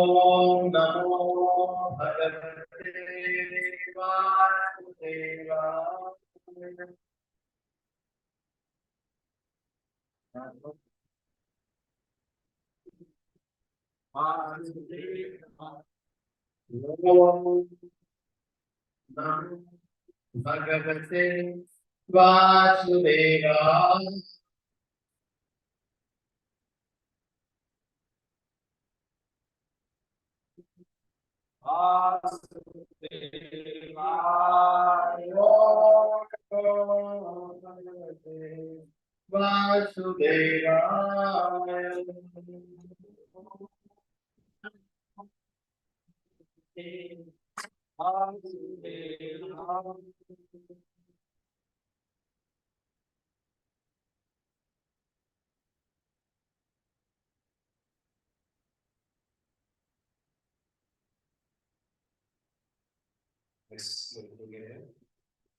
Om Namo Bhagavate Vasudevaya. Om Namo Bhagavate Vasudevaya.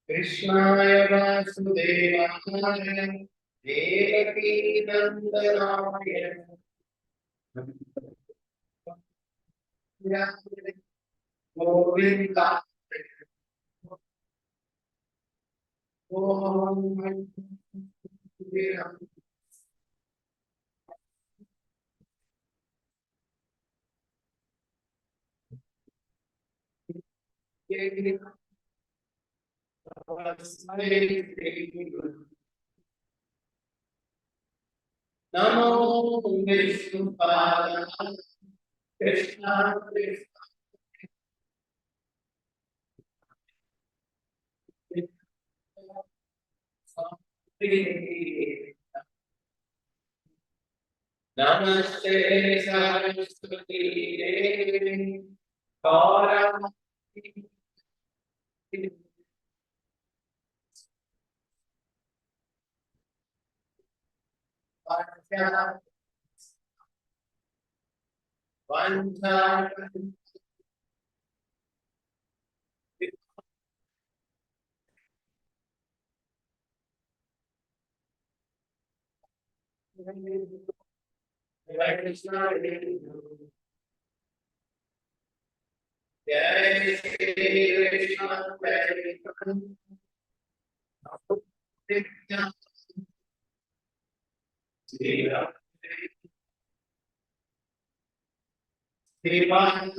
Krishnaya Vasudevaya Devaki Nandanaya Govinda Om Namo Vishnupada Krishna Namaste Saraswati Devi Gaura Vanja Krishna Jai Shri Krishna Shri Ram Shri Ram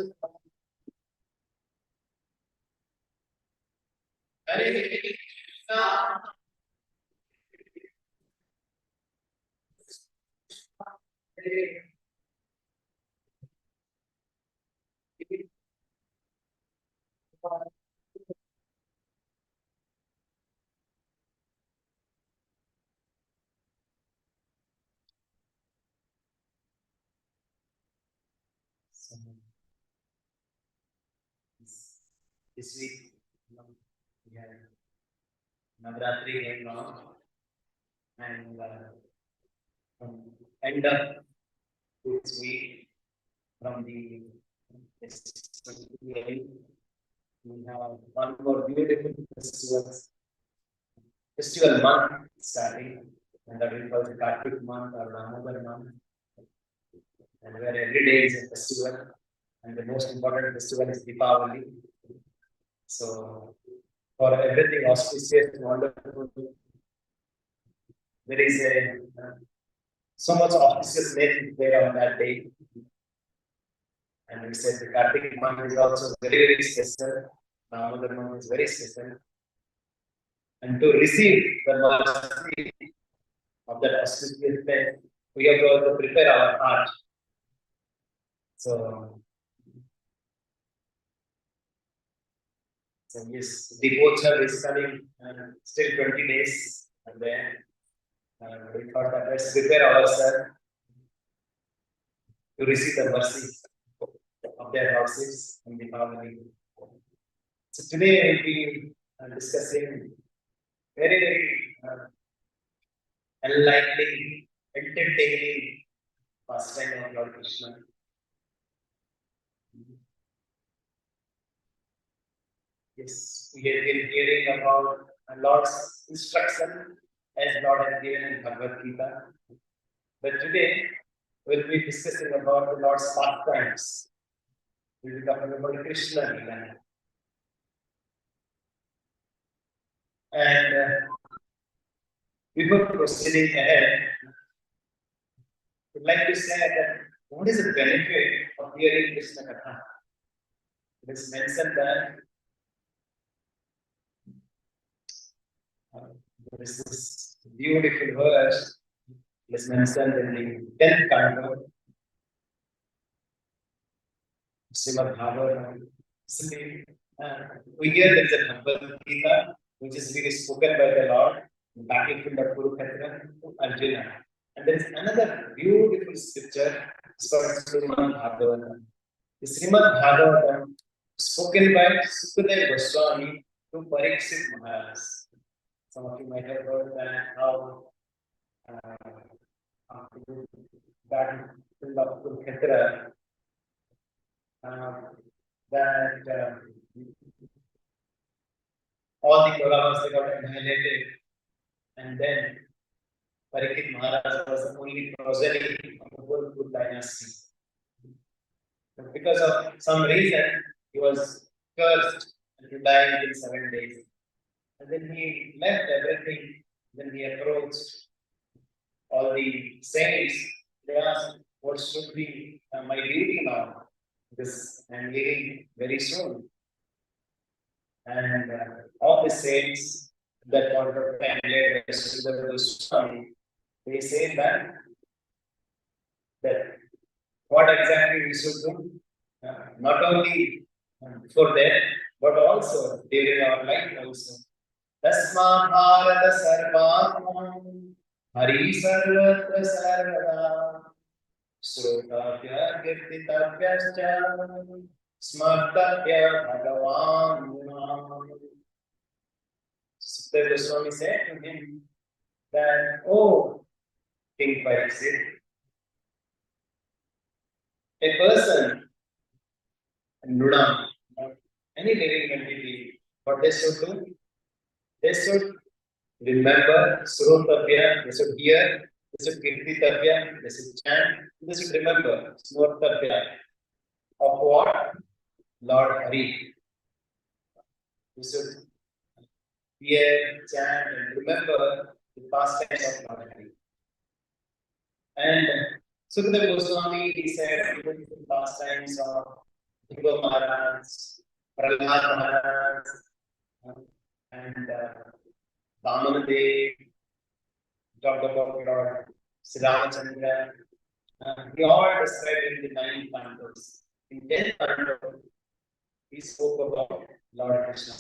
Hare Krishna Hare This week we have Navratri going on, and from end of this week, from the we have one more beautiful festival month starting, and that we call the Kartik month or Damodara month, and where every day is a festival, and the most important festival is Deepavali. So, for everything auspicious and wonderful, there is so much auspiciousness there on that day. And we said the Kartik month is also very, very special. Damodara month is very special. And to receive the mercy of that auspicious day, we have to also prepare our heart. So yes, Deepochar is coming still 20 days, and then we thought that let's prepare ourselves to receive the mercy of their lordships in the family. So today we'll be discussing very, very enlightening, entertaining pastime of Lord Krishna. Yes, we have been hearing about Lord's instruction as Lord has given in Bhagavad Gita. But today we'll be discussing about the Lord's pastimes We will talk about Krishna Lila. And before proceeding ahead, I would like to say that what is the benefit of hearing Krishna Katha? It is mentioned that there is this beautiful verse. It is mentioned in the 10th canto, Srimad Bhagavatam. We hear there is a Bhagavad Gita, which is really spoken by the Lord, the battlefield of Kurukshetra to Arjuna. And there is another beautiful scripture, it's called Srimad Bhagavatam. The Srimad Bhagavatam, spoken by Sukadeva Goswami to Parikshit Maharaj. Some of you might have heard that how after battlefield of Kurukshetra, that all the Kauravas they got annihilated, and then Parikshit Maharaj was the only progeny of the whole Kuru dynasty. But because of some reason, he was cursed and he died within 7 days. And then he left everything. Then he approached all the saints. They asked, "What should be my duty now? Because I am leaving very soon." And all the saints that point of time later, they say that what exactly we should do, not only for death, but also during our life also. Tasma Bharata Sarvatma Hari Sarvatra Sarvada Srotapya Kirtitapyascha Smartapya Bhagavan. Sukadeva Goswami said to him that, "Oh, King Parikshit, a person, Nudam, any living entity, what they should do? They should remember Srotapya, they should hear, they should Kirtitapya, they should chant, they should remember Smartapya of what? Lord Hari. We should hear, chant, and remember the pastimes of Lord Hari." And Sukadeva Goswami, he said, even the pastimes of Dhruva Maharaj, Prahlad Maharaj, and Damodara, talked about Lord Sri Ramachandra. He all described in the 9 cantos. In 10th canto, he spoke about Lord Krishna.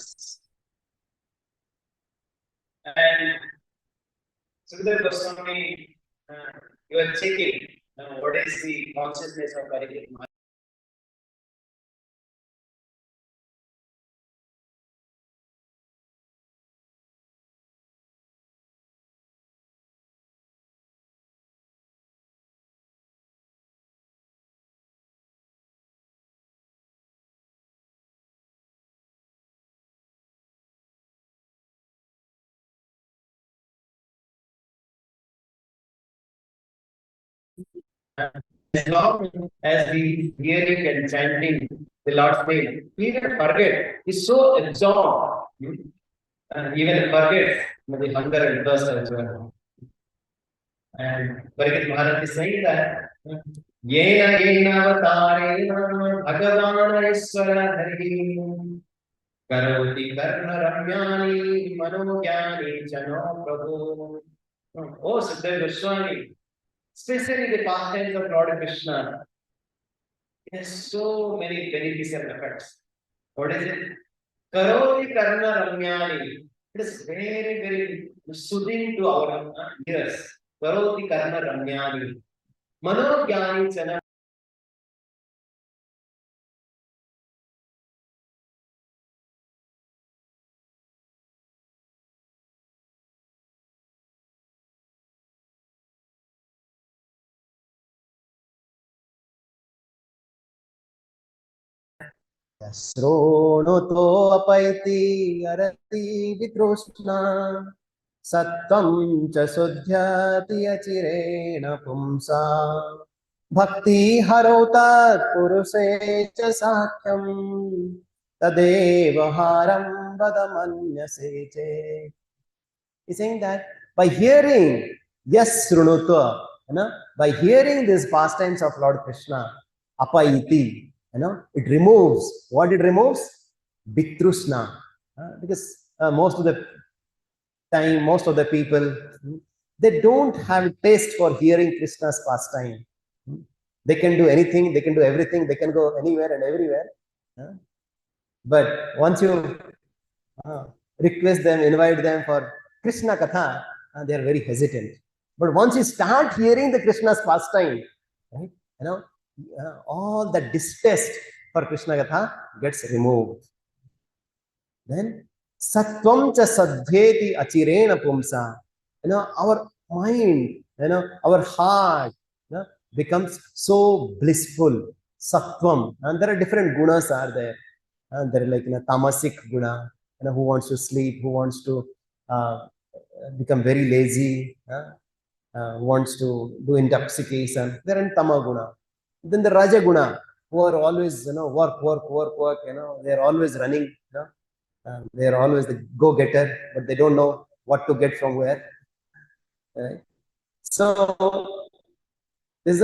And Sukadeva Goswami, you are checking what is the consciousness of Parikshit Maharaj. As long as we hearing and chanting the Lord's name, we even forget. He's so absorbed, even forget the hunger and thirst as well. And Parikshit Maharaj is saying that Yena Yena Avatarena Bhagavan Ishvara Hari Karoti Karna Ramyani Manogyani Jano Prabhu. Oh, Sukadeva Goswami, especially the pastimes of Lord Krishna, it has so many beneficial effects. What is it? Karoti Karna Ramyani. It is very, very soothing to our ears. Karoti Karna Ramyani. Manogyani Chana. श्रोणुतोऽपैति अरति वितृष्णा सत्त्वं च शुध्यति अचिरेण पुंसा Bhakti harota puruse cha sakyam tadeva haram vadamanyase che. He's saying that by hearing, yes, srunutva, by hearing these pastimes of Lord Krishna, apaiti, it removes, what it removes? Bitrusna. Because most of the time, most of the people, they don't have taste for hearing Krishna's pastime. They can do anything, they can do everything, they can go anywhere and everywhere. But once you request them, invite them for Krishna Katha, they are very hesitant. But once you start hearing the Krishna's pastime, right, all the distaste for Krishna Katha gets removed. Then Sattvam cha sadhyeti achirena pumsa. Our mind, our heart becomes so blissful. Sattvam. And there are different gunas are there. And there are like tamasic guna, who wants to sleep, who wants to become very lazy, wants to do intoxication. They're in tamaguna. Then the raja guna, who are always work. They're always running. They're always the go-getter, but they don't know what to get from where. Right? So this is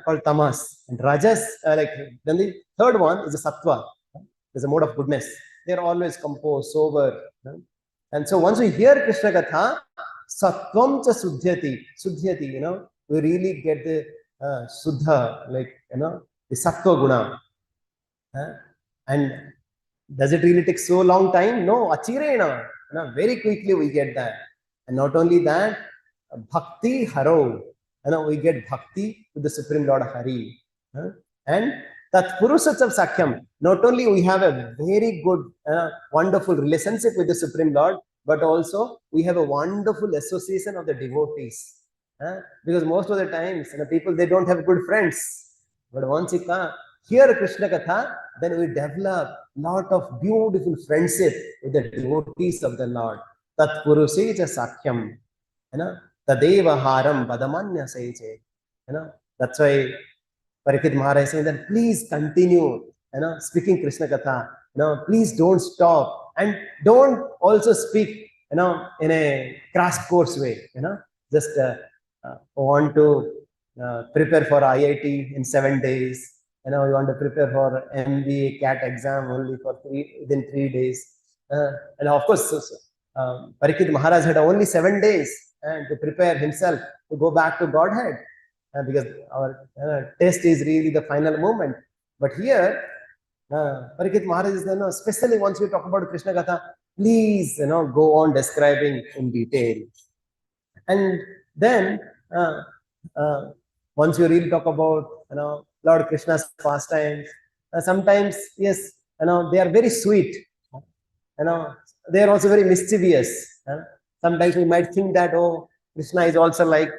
called tamas, and rajas. Then the third one is a sattva. There's a mode of goodness. They're always composed, sober. And so once we hear Krishna Katha, sattvam cha suddhyati, we really get the suddha, the sattva guna. And does it really take so long time? No, achirena. Very quickly we get that. And not only that, bhakti haro. We get bhakti to the Supreme Lord Hari. And that Purusatsav Sakyam, not only we have a very good, wonderful relationship with the Supreme Lord, but also we have a wonderful association of the devotees. Because most of the times, people, they don't have good friends. But once you hear Krishna Katha, then we develop lot of beautiful friendship with the devotees of the Lord. Tat Purusecha Sakyam. Tadeva haram badamanya seche. That's why Parikshit Maharaj is saying that please continue, speaking Krishna Katha. Please don't stop, and don't also speak, in a crash course way. Just want to prepare for IIT in 7 days. You want to prepare for MBA CAT exam only for within 3 days. And of course, Parikshit Maharaj had only 7 days to prepare himself to go back to Godhead. Because our test is really the final moment. But here, Parikshit Maharaj is, especially once we talk about Krishna Katha, please, go on describing in detail. And then, once you really talk about, Lord Krishna's pastimes, sometimes, yes, they are very sweet. They are also very mischievous. Sometimes we might think that, oh, Krishna is also like,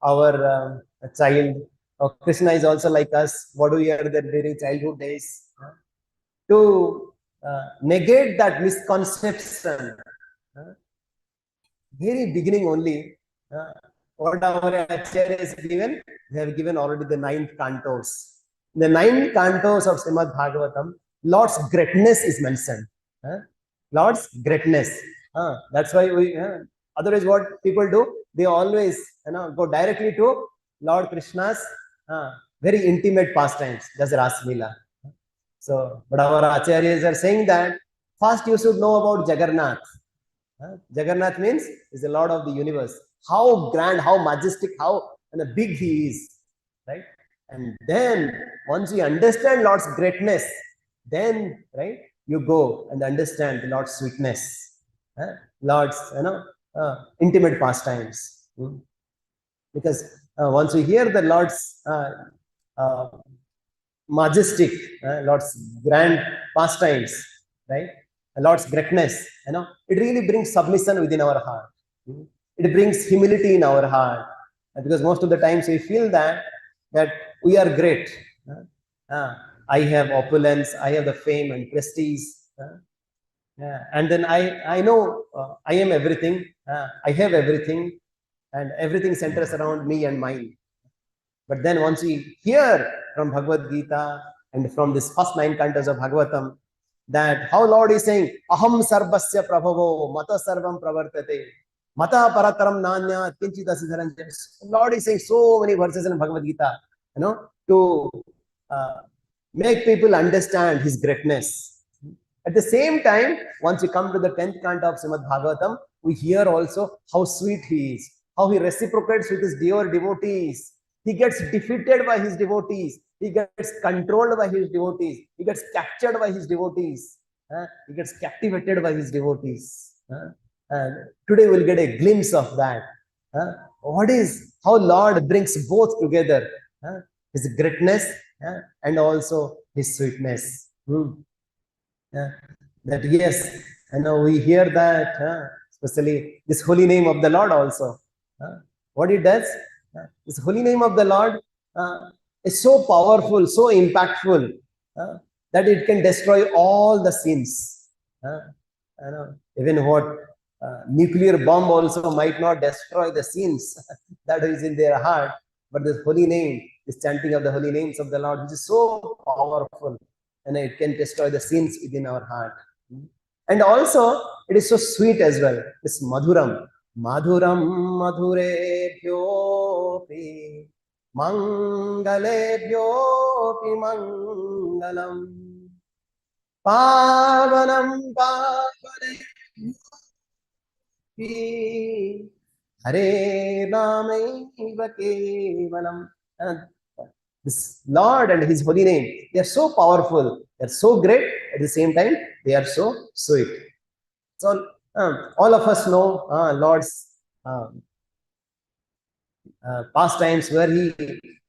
our child, or Krishna is also like us. What do we hear that very childhood days? To negate that misconception, very beginning only, what our Acharya has given, they have given already the 9 cantos. In the 9 cantos of Srimad Bhagavatam, Lord's greatness is mentioned. Lord's greatness. That's why we, otherwise what people do, they always go directly to Lord Krishna's very intimate pastimes, that's Raslila. So, but our Acharyas are saying that first you should know about Jagannath. Jagannath means is the Lord of the universe. How grand, how majestic, how big he is, right? And then once you understand Lord's greatness, then right you go and understand the Lord's sweetness, Lord's intimate pastimes. Because once you hear the Lord's majestic, Lord's grand pastimes, right? Lord's greatness, it really brings submission within our heart. It brings humility in our heart, because most of the times we feel that we are great. I have opulence, I have the fame and prestige, and then I know I am everything, I have everything, and everything centers around me and mine. But then once we hear from Bhagavad Gita and from this first 9 cantos of Bhagavatam, that how Lord is saying, Aham sarvasya prabhavo, mata sarvam pravartate, mata parataram nanya, kinchita siddharanjaya. Lord is saying so many verses in Bhagavad Gita, to make people understand his greatness. At the same time, once we come to the 10th canto of Srimad Bhagavatam, we hear also how sweet he is, how he reciprocates with his dear devotees. He gets defeated by his devotees. He gets controlled by his devotees. He gets captured by his devotees. He gets captivated by his devotees. And today we'll get a glimpse of that. How Lord brings both together. His greatness and also his sweetness. That yes, we hear that, especially this holy name of the Lord also. What it does, this holy name of the Lord is so powerful, so impactful, that it can destroy all the sins. Even what nuclear bomb also might not destroy the sins that is in their heart, but this holy name, this chanting of the holy names of the Lord, which is so powerful, and it can destroy the sins within our heart. And also, it is so sweet as well. This madhuram, madhuram madhurebhyopi mangalebhyopi mangalam pavanam pavanebhyopi hare ramaiva kevalam. This Lord and his holy name, they are so powerful, they are so great, at the same time, they are so sweet. So, all of us know Lord's pastimes where he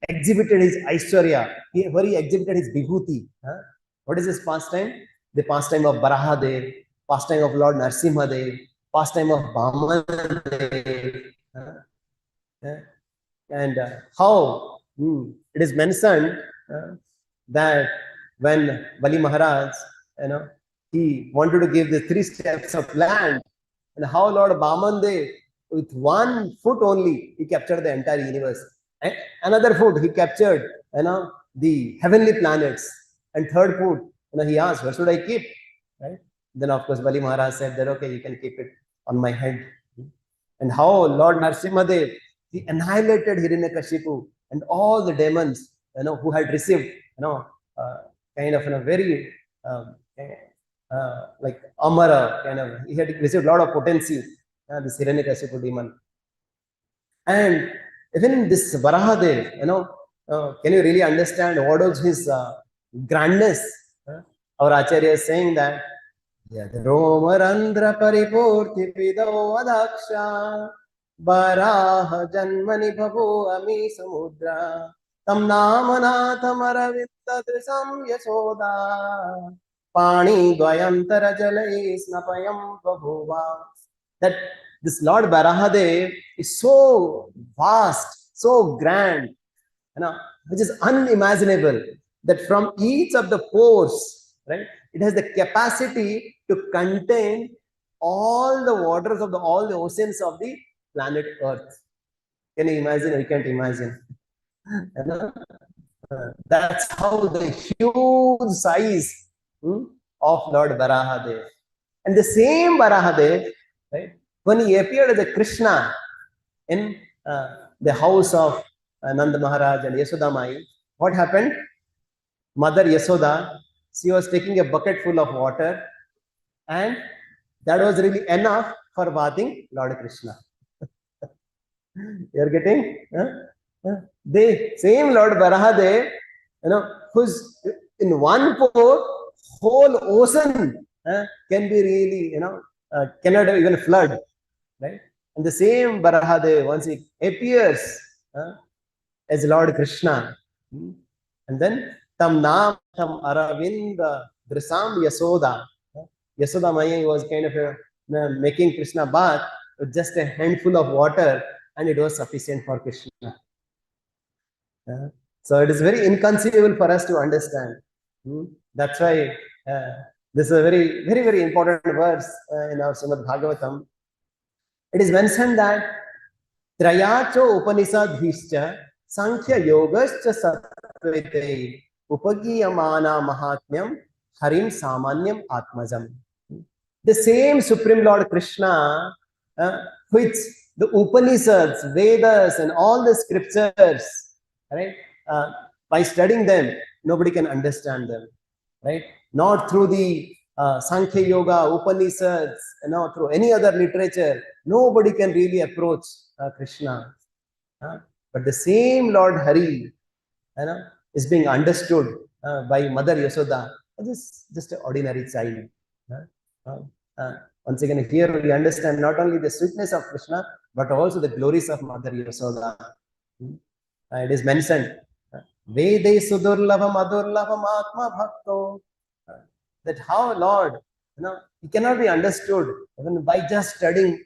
exhibited his Aishwarya, where he exhibited his Vibhuti. What is this pastime? The pastime of Barahadev, pastime of Lord Narsimhadev, pastime of Bhamadev. And how it is mentioned that when Bali Maharaj, he wanted to give the 3 steps of land, and how Lord Bhamandev, with 1 foot only, he captured the entire universe. And another foot, he captured, the heavenly planets. And 3rd foot, he asked, where should I keep? Right? Then, of course, Bali Maharaj said that, okay, you can keep it on my head. And how Lord Narsimhadev, he annihilated Hiranyakashipu and all the demons, who had received, kind of a very like Amara kind of, he had received a lot of potency, this Hiranyakashipu demon. And even this Varahadev, can you really understand what was his grandness? Our Acharya is saying that Yadromarandra paripurti pido adaksha Varaha janmani bhavo ami samudra tam namanatham aravinda yasoda pani dvayantara jalai snapayam bhava. That this Lord Varahadev is so vast, so grand, which is unimaginable, that from each of the pores, right, it has the capacity to contain all the waters of all the oceans of the planet Earth. Can you imagine? We can't imagine. That's how the huge size of Lord Varahadev. And the same Varahadev, right, when he appeared as a Krishna in the house of Nanda Maharaj and Yasoda Mai, what happened? Mother Yasoda, she was taking a bucket full of water, and that was really enough for bathing Lord Krishna. You are getting? The same Lord Varahadev, who's in 1 pore, whole ocean can be really, cannot even flood, right? And the same Varahadev, once he appears as Lord Krishna, and then tam nam tam aravinda drisam yasoda. Yasoda Maya was kind of making Krishna bath with just a handful of water, and it was sufficient for Krishna. So it is very inconceivable for us to understand. That's why this is a very, very, very important verse in our Srimad Bhagavatam. It is mentioned that Trayacho Upanisad Bhischa Sankhya yogascha satvete upagiyamana mahatmyam harim samanyam atmajam. The same Supreme Lord Krishna, which the Upanishads, Vedas, and all the scriptures, right? By studying them, nobody can understand them, right? Not through the Sankhya Yoga, Upanishads, not through any other literature. Nobody can really approach Krishna. But the same Lord Hari, is being understood by Mother Yasoda as just an ordinary child. Once again, here we understand not only the sweetness of Krishna, but also the glories of Mother Yasoda. It is mentioned, Vede Sudurlava Madurlava Atma Bhakto, that how Lord, he cannot be understood even by just studying,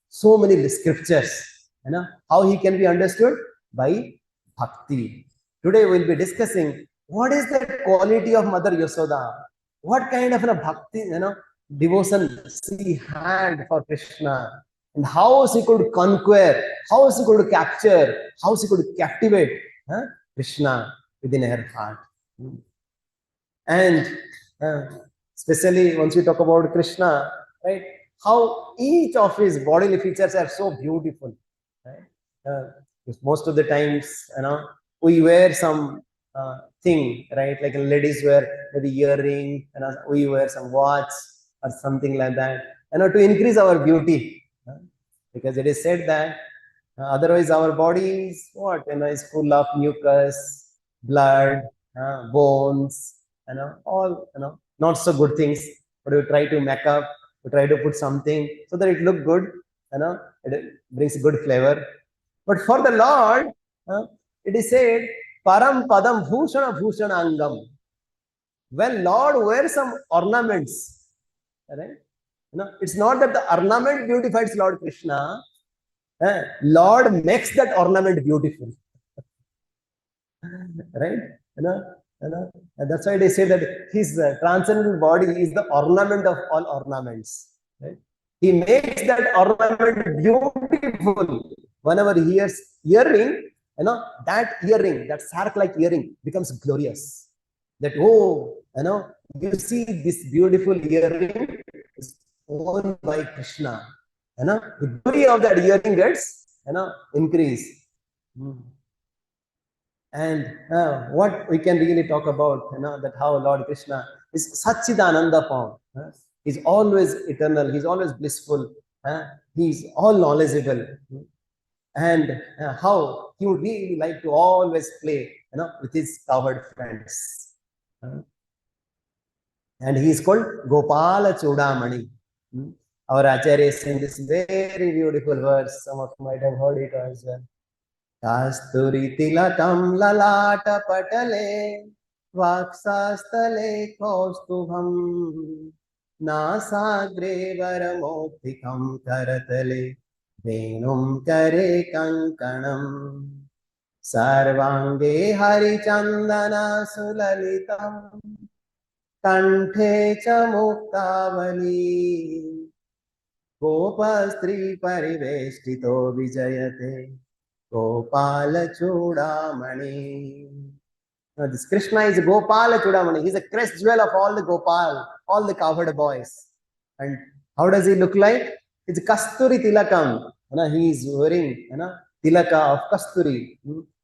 so many scriptures. How he can be understood? By bhakti. Today we'll be discussing what is the quality of Mother Yasoda, what kind of bhakti, devotion she had for Krishna, and how she could conquer, how she could capture, how she could captivate Krishna within her heart. And especially once we talk about Krishna, right, how each of his bodily features are so beautiful. Right? Most of the times, we wear some thing, right? Like ladies wear maybe earring, and we wear some watch or something like that, to increase our beauty. Because it is said that otherwise our body is what? Is full of mucus, blood, bones, all, not so good things. But we try to make up, we try to put something so that it look good, it brings good flavor. But for the Lord, it is said, Param Padam Bhushana Bhushana Angam. When Lord wears some ornaments, right? It's not that the ornament beautifies Lord Krishna. Lord makes that ornament beautiful. Right? And that's why they say that his transcendental body is the ornament of all ornaments. Right? He makes that ornament beautiful. Whenever he hears earring, that earring, that sark-like earring becomes glorious. That, you see this beautiful earring is owned by Krishna. The glory of that earring gets, increase. And what we can really talk about, that how Lord Krishna is Satchidananda form. He's always eternal. He's always blissful. He's all knowledgeable. And how he would really like to always play, with his cowherd friends. And he is called Gopala Chudamani. Our Acharya is saying this very beautiful verse. Some of you might have heard it as well. Kasturi tilakam lalata patale vakshastale kaustubham nasagre varamoktikam karatale venum kare kankanam sarvange harichandana sulalitam kanthe cha muktavali gopastri pariveshtito vijayate Gopala Chudamani. This Krishna is Gopala Chudamani. He's a crest jewel of all the Gopal, all the cowherd boys. And how does he look like? It's Kasturi Tilakam. He is wearing Tilaka of Kasturi.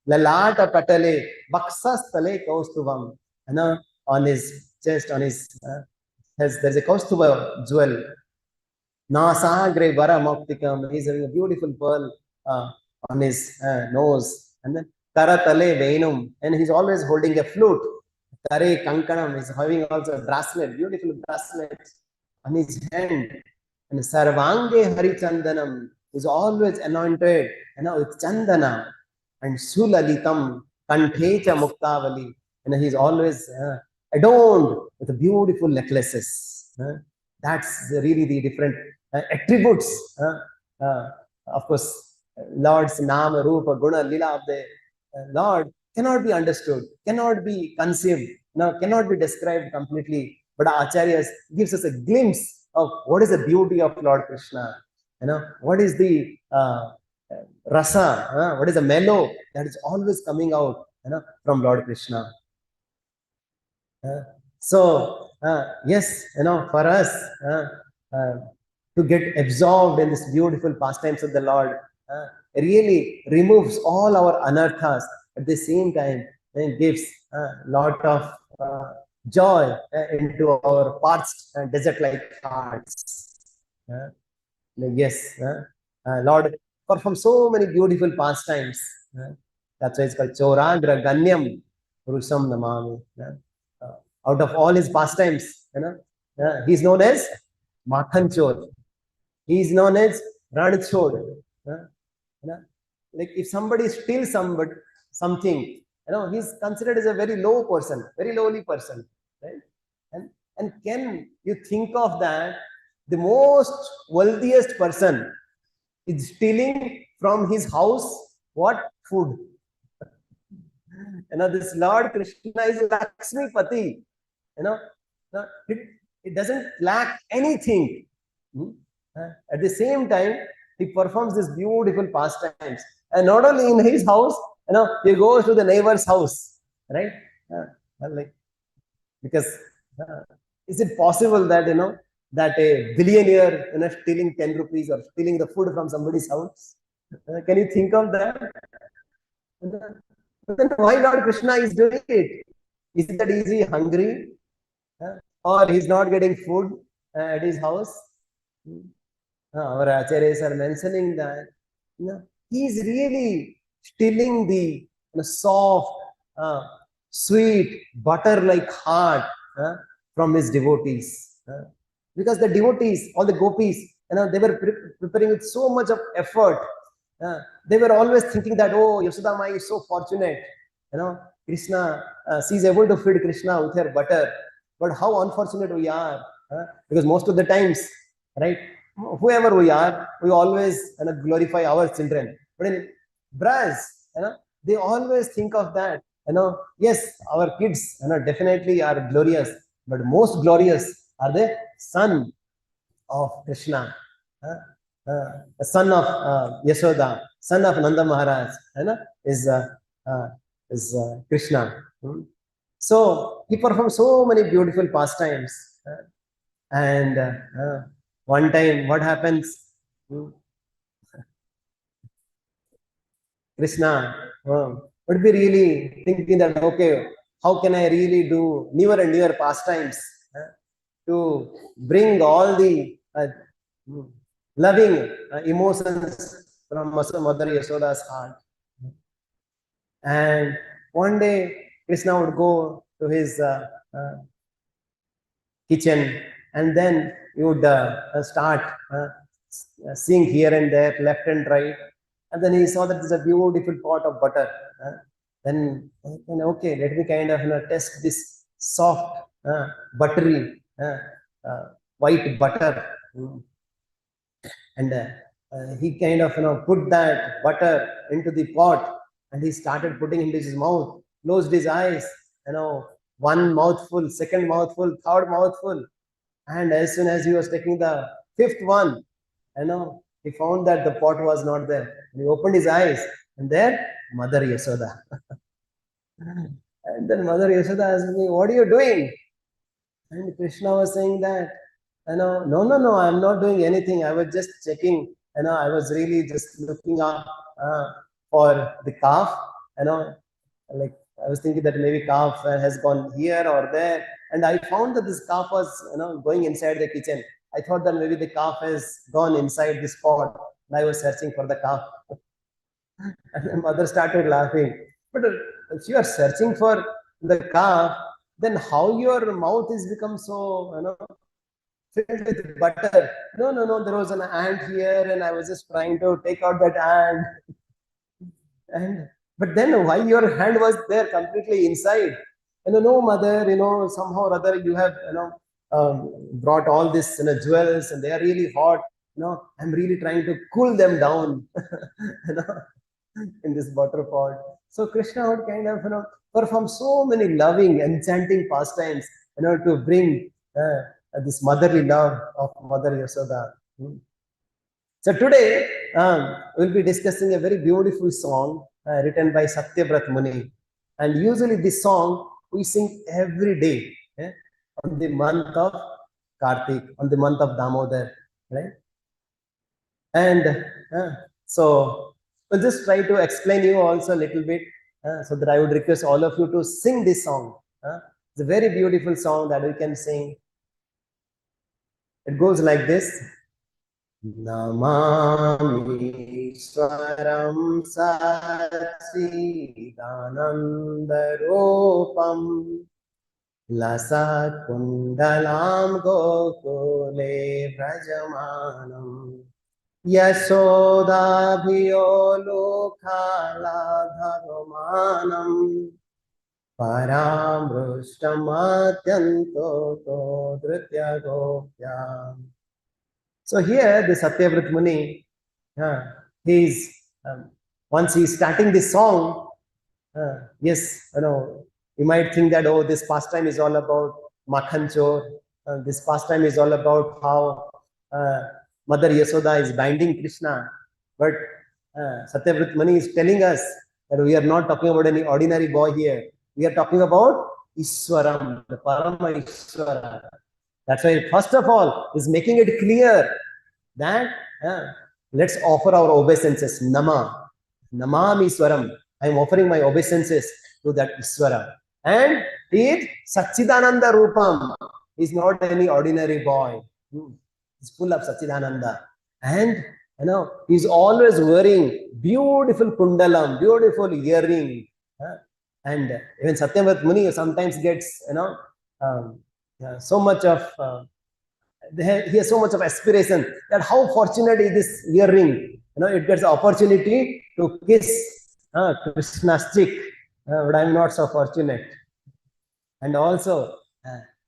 Lalata Patale, Baksastale Kaustuvam. On his chest, on his there's a Kaustuva jewel. Nasagre Vara Moktikam. He's having a beautiful pearl on his nose, and then Karatale Venum, and he's always holding a flute. Tare Kankanam is having also a bracelet, beautiful bracelet on his hand. And Sarvange Harichandanam is always anointed, with Chandana. And Sulalitam Kanthecha Muktavali, and he's always adorned with beautiful necklaces. That's really the different attributes. Of course, Lord's Nama, Rupa, Guna, Lila of the Lord cannot be understood, cannot be conceived, cannot be described completely. But Acharyas gives us a glimpse of what is the beauty of Lord Krishna. What is the rasa, what is the mellow that is always coming out, from Lord Krishna. So, yes, for us uh, to get absorbed in this beautiful pastimes of the Lord really removes all our anarthas. At the same time, it gives a lot of joy into our parched desert-like hearts. Yes, Lord performs so many beautiful pastimes. That's why it's called Choragra Ganyam Purusham Namami. Out of all his pastimes, he's known as Makhanchor. He is known as Ranchod. Like if somebody steals something, he's considered as a very low person, very lowly person, right? And can you think of that? The most wealthiest person is stealing from his house what? Food. This Lord Krishna is Lakshmi Pati. It doesn't lack anything. At the same time, he performs this beautiful pastimes. And not only in his house, he goes to the neighbor's house, right? Like, because is it possible that, that a billionaire, stealing 10 rupees or stealing the food from somebody's house? Can you think of that? But then why Lord Krishna is doing it? Is it that is he hungry? Or he's not getting food at his house? Our acharyas are mentioning that he's really stealing the soft, sweet, butter-like heart from his devotees. Because the devotees, all the gopis, they were preparing with so much of effort. They were always thinking that, oh, Yashoda Mai is so fortunate. Krishna, she's able to feed Krishna with her butter. But how unfortunate we are. Because most of the times, right, whoever we are, we always glorify our children. But in Braj, they always think of that. Yes, our kids definitely are glorious, but most glorious are the son of Krishna, son of Yashoda, son of Nanda Maharaj, is Krishna. So he performed so many beautiful pastimes. And one time, what happens? Krishna would be really thinking that, okay, how can I really do newer and newer pastimes to bring all the loving emotions from Mother Yashoda's heart. And one day, Krishna would go to his kitchen, and then he would start seeing here and there, left and right. And then he saw that there's a beautiful pot of butter. Then, okay, let me kind of test this soft, buttery, white butter. And he kind of put that butter into the pot, and he started putting into his mouth, closed his eyes, one mouthful, second mouthful, third mouthful. And as soon as he was taking the fifth one, he found that the pot was not there. And he opened his eyes, and there, Mother Yashoda. And then Mother Yashoda asked me, what are you doing? And Krishna was saying that, no, I'm not doing anything. I was just checking, I was really just looking up for the calf, like I was thinking that maybe calf has gone here or there. And I found that this calf was, going inside the kitchen. I thought that maybe the calf has gone inside this pot. And I was searching for the calf. And the mother started laughing. But if you are searching for the calf, then how your mouth is become so, filled with butter? No, there was an ant here, and I was just trying to take out that ant. But then why your hand was there completely inside? No, mother, somehow or other you have, brought all this, jewels, and they are really hot. I'm really trying to cool them down, in this butter pot. So Krishna would kind of, perform so many loving, enchanting pastimes, to bring this motherly love of Mother Yashoda. So today we'll be discussing a very beautiful song written by Satyavrat Muni. And usually this song we sing every day on the month of Kartik, on the month of Damodar, right? And so we'll just try to explain you also a little bit so that I would request all of you to sing this song. It's a very beautiful song that we can sing. It goes like this. Namami Swaram Satchidanandarupam Lasat Kundalam Gokule Vrajamanam Yasodabhiyolukala Dharumanam Paramrushtamatyanto Dritya Gopyam. So here the Satyavrat Muni, he's once he's starting this song, yes, you might think that, oh, this pastime is all about Makhan Chor. This pastime is all about how Mother Yasoda is binding Krishna. But Satyavrat Muni is telling us that we are not talking about any ordinary boy here. We are talking about Iswaram, the Parama Iswara. That's why, first of all, is making it clear that let's offer our obeisances. Nama. Namami Swaram. I am offering my obeisances to that Iswara. And it Satchidananda Rupam is not any ordinary boy. He's full of Satchidananda. And he's always wearing beautiful kundalam, beautiful earring. And even Satyavrat Muni sometimes gets, so much of, he has so much of aspiration that how fortunate is this earring. It gets the opportunity to kiss Krishna's cheek, but I'm not so fortunate. And also,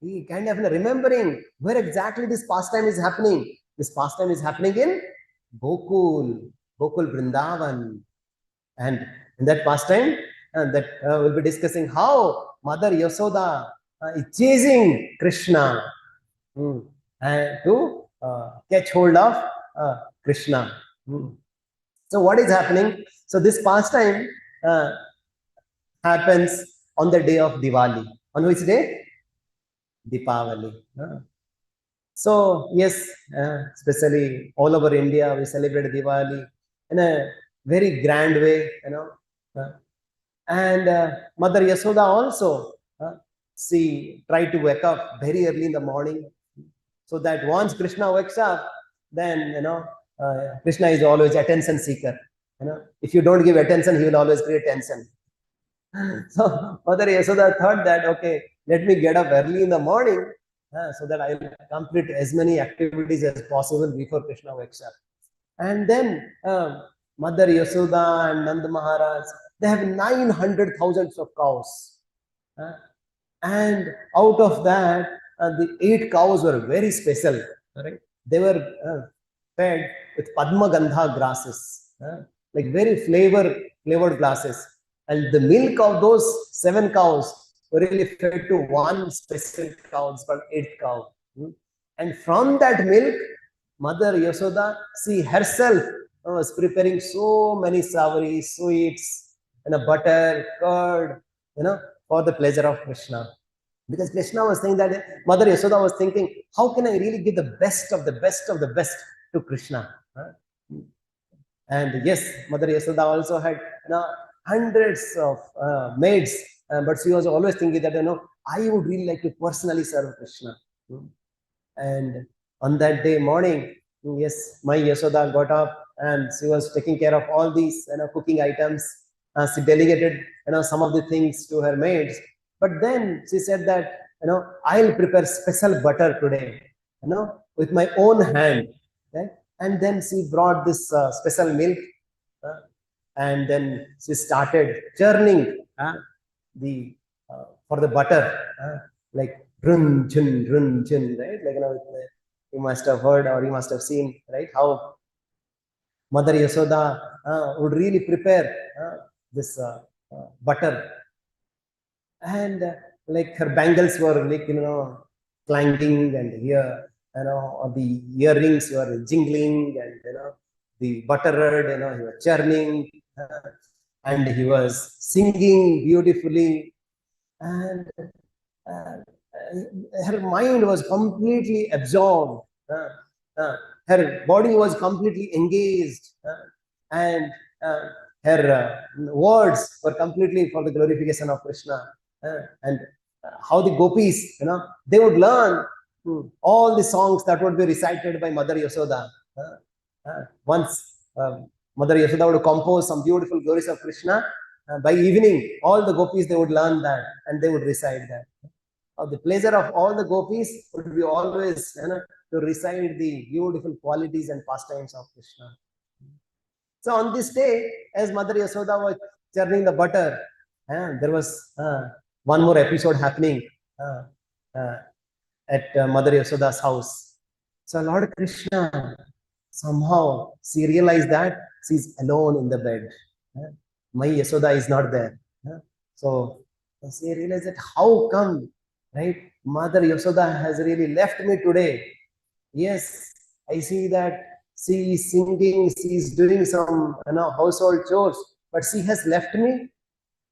he kind of remembering where exactly this pastime is happening. This pastime is happening in Gokul Vrindavan. And in that pastime, that we'll be discussing how Mother Yasoda is chasing Krishna and to catch hold of Krishna. So what is happening? So this pastime happens on the day of Diwali. On which day? Deepavali. So yes, especially all over India, we celebrate Diwali in a very grand way, and Mother Yasoda also, she tried to wake up very early in the morning, so that once Krishna wakes up, then Krishna is always attention seeker. If you don't give attention, he will always create tension. So Mother Yasoda thought that, okay, let me get up early in the morning so that I will complete as many activities as possible before Krishna wakes up. And then Mother Yasoda and Nanda Maharaj, they have 900,000 of cows. And out of that, the 8 cows were very special. Right? They were fed with Padma Gandha grasses, like very flavored grasses. And the milk of those 7 cows were really fed to one special cow, it's called 8th cow. And from that milk, Mother Yasoda, she herself was preparing so many savory sweets, butter, curd, for the pleasure of Krishna. Because Krishna was saying that, Mother Yasoda was thinking, how can I really give the best of the best of the best to Krishna? And yes, Mother Yasoda also had hundreds of maids, but she was always thinking that, I would really like to personally serve Krishna. And on that day morning, yes, my Yasoda got up and she was taking care of all these cooking items. She delegated some of the things to her maids. But then she said that, I'll prepare special butter today, with my own hand. Right? And then she brought this special milk, and then she started churning for the butter, like run chun, right? Like you must have heard or you must have seen, right? How Mother Yasoda would really prepare this butter. And like her bangles were like, clanking, and here, or the earrings were jingling, and, the buttered, he was churning, and he was singing beautifully, and her mind was completely absorbed. Her body was completely engaged, and her words were completely for the glorification of Krishna. And how the gopis, they would learn all the songs that would be recited by Mother Yasoda. Once Mother Yasoda would compose some beautiful glories of Krishna, by evening, all the gopis, they would learn that and they would recite that. The pleasure of all the gopis would be always to recite the beautiful qualities and pastimes of Krishna. So on this day, as Mother Yasoda was churning the butter, there was one more episode happening at Mother Yasoda's house. So Lord Krishna, somehow she realized that she's alone in the bed. My Yasoda is not there. So she realized that how come, right? Mother Yasoda has really left me today. Yes, I see that she is singing, she is doing some household chores, but she has left me.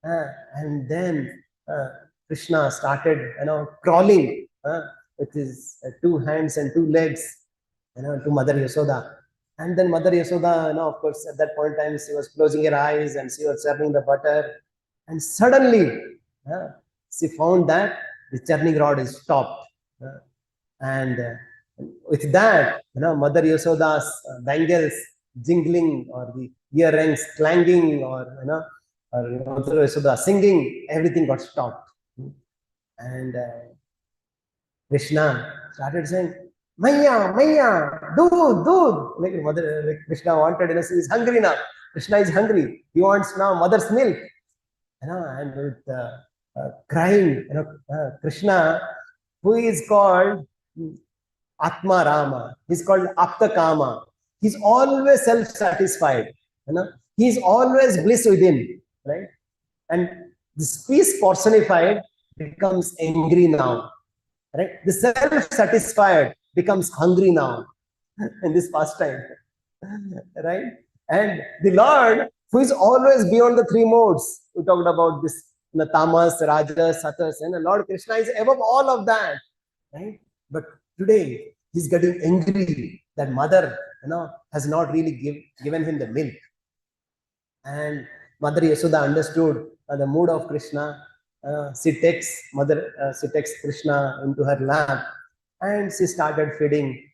And then Krishna started crawling with his 2 hands and 2 legs to Mother Yasoda. And then Mother Yasoda, of course, at that point in time, she was closing her eyes and she was serving the butter. And suddenly, she found that the churning rod is stopped. And with that, Mother Yasoda's bangles jingling, or the earrings clanging, or Mother Yasoda singing, everything got stopped. And Krishna started saying, Maya, Maya, dood. Like Krishna wanted, he is hungry now. Krishna is hungry. He wants now mother's milk. And with crying, Krishna, who is called Atma Rama, he's called Apta Kama. He's always self-satisfied. He's always bliss within, right? And this peace personified becomes angry now. Right? The self-satisfied becomes hungry now in this pastime. Right? And the Lord, who is always beyond the 3 modes, we talked about this, tamas, rajas, satas, and Lord Krishna is above all of that. Right? But today, he's getting angry that mother, has not really given him the milk. And Mother Yasoda understood the mood of Krishna. She takes Krishna into her lap, and she started feeding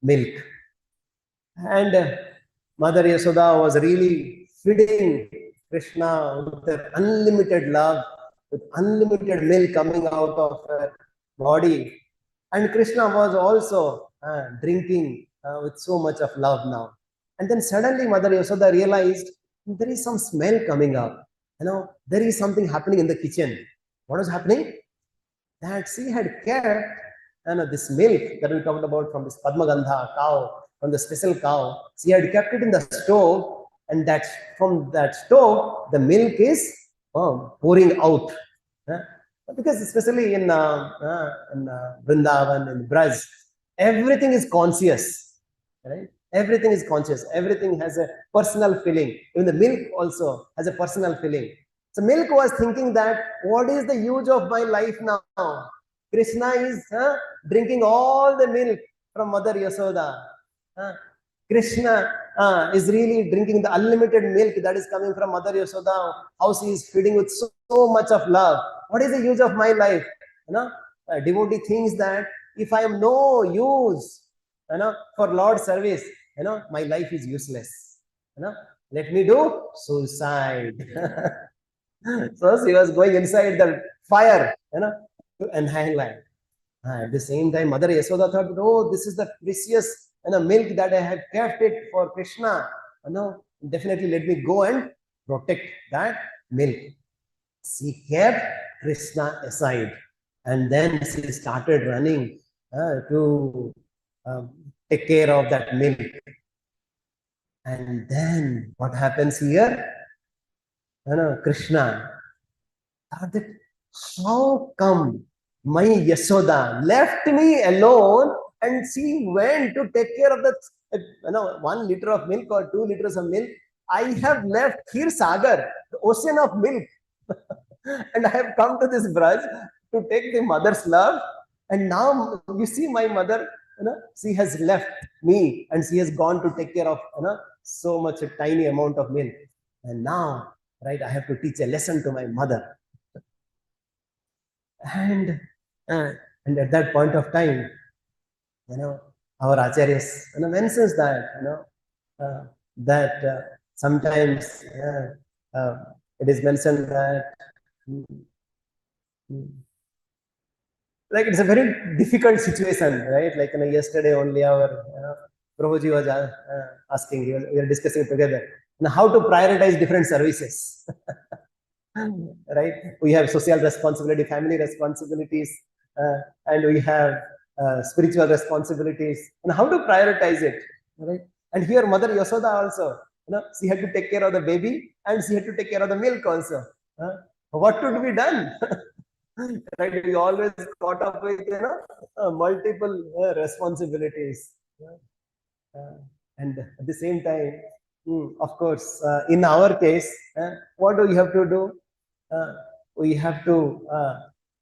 milk. And Mother Yasoda was really feeding Krishna with her unlimited love, with unlimited milk coming out of her body. And Krishna was also drinking with so much of love now. And then suddenly Mother Yasoda realized there is some smell coming up. There is something happening in the kitchen. What was happening? That she had kept this milk that we talked about from this Padmagandha cow, from the special cow. She had kept it in the stove, and that from that stove, the milk is pouring out. Because especially in Vrindavan, in Braj, everything is conscious, right? Everything is conscious. Everything has a personal feeling. Even the milk also has a personal feeling. So milk was thinking that, what is the use of my life now? Krishna is drinking all the milk from Mother Yasoda. Krishna is really drinking the unlimited milk that is coming from Mother Yasoda. How she is feeding with so much of love. What is the use of my life? Devotee thinks that if I am no use, for Lord service, my life is useless. Let me do suicide. So she was going inside the fire, to annihilate. At the same time, Mother Yasoda thought, oh, this is the precious milk that I have kept it for Krishna. Definitely let me go and protect that milk. She kept Krishna aside, and then she started running to take care of that milk. And then what happens here? Krishna thought that, how come my Yasoda left me alone and she went to take care of the 1 liter of milk or 2 liters of milk. I have left Kheer Sagar, the ocean of milk, and I have come to this Braj to take the mother's love. And now you see my mother, she has left me and she has gone to take care of, so much a tiny amount of milk. And now, right, I have to teach a lesson to my mother. And at that point of time, our acharyas, mentions that, sometimes it is mentioned that like it's a very difficult situation, right? Like yesterday only our Prabhuji was asking, we were discussing together, how to prioritize different services. Right? We have social responsibility, family responsibilities, and we have spiritual responsibilities, and how to prioritize it, right? And here Mother Yasoda also, she had to take care of the baby and she had to take care of the milk also. What could be done? Right? We always caught up with multiple responsibilities, and at the same time, of course, in our case, what do we have to do? We have to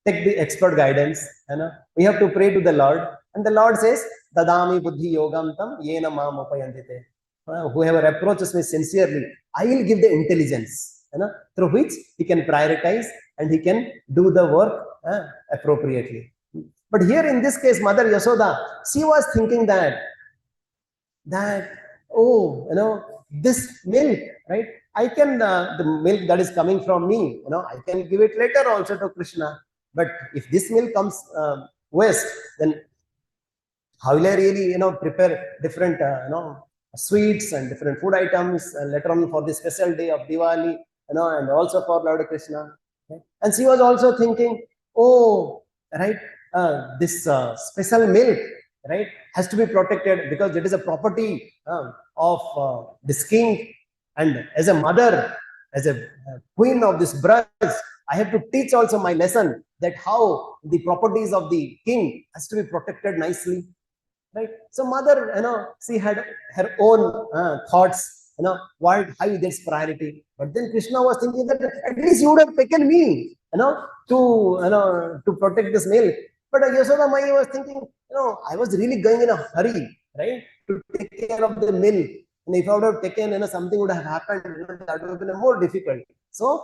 take the expert guidance. We have to pray to the Lord, and the Lord says, "Dadami buddhi yogam tam yena mam upayandite." Whoever approaches me sincerely, I will give the intelligence, through which he can prioritize and he can do the work appropriately. But here in this case, Mother Yasoda, she was thinking that this milk, right? I can the milk that is coming from me, I can give it later also to Krishna. But if this milk comes waste, then how will I really prepare different sweets and different food items later on for the special day of Diwali, and also for Lord Krishna. Okay? And she was also thinking, right, this special milk, right, has to be protected because it is a property of this king. And as a mother, as a queen of this Braj, I have to teach also my lesson that how the properties of the king has to be protected nicely. Right? So mother, she had her own thoughts, what how this priority. But then Krishna was thinking that at least you would have taken me, to protect this milk. But Yasoda Mai was thinking, I was really going in a hurry, right, to take care of the milk. And if I would have taken, something would have happened, that would have been more difficult. So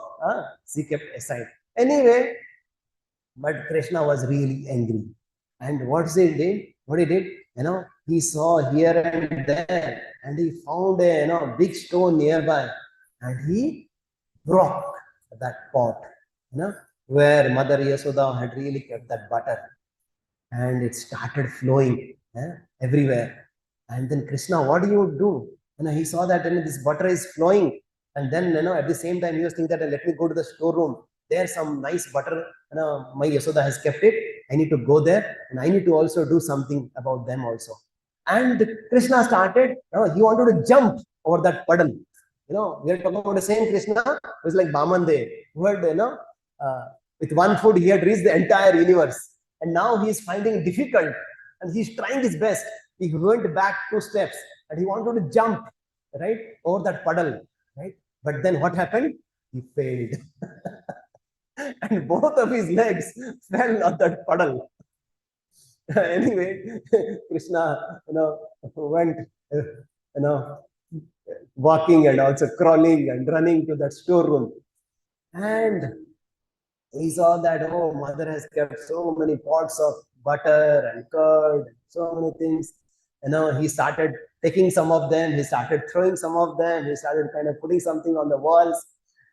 she kept aside. Anyway, but Krishna was really angry. And what he did? What he did? He saw here and there, and he found a big stone nearby, and he broke that pot, where Mother Yasoda had really kept that butter, and it started flowing everywhere. And then Krishna, what do you do? He saw that this butter is flowing, and then at the same time he was thinking that let me go to the storeroom. There's some nice butter, my Yasoda has kept it. I need to go there, and I need to also do something about them also. And Krishna started, he wanted to jump over that puddle. We are talking about the same Krishna who was like Bamande, who had, with one foot he had reached the entire universe. And now he is finding it difficult, and he's trying his best. He went back 2 steps, and he wanted to jump, right, over that puddle, right? But then what happened? He failed. And both of his legs fell on that puddle. Anyway, Krishna, went, walking and also crawling and running to that storeroom. And he saw that, mother has kept so many pots of butter and curd, so many things. He started taking some of them, he started throwing some of them, he started kind of putting something on the walls.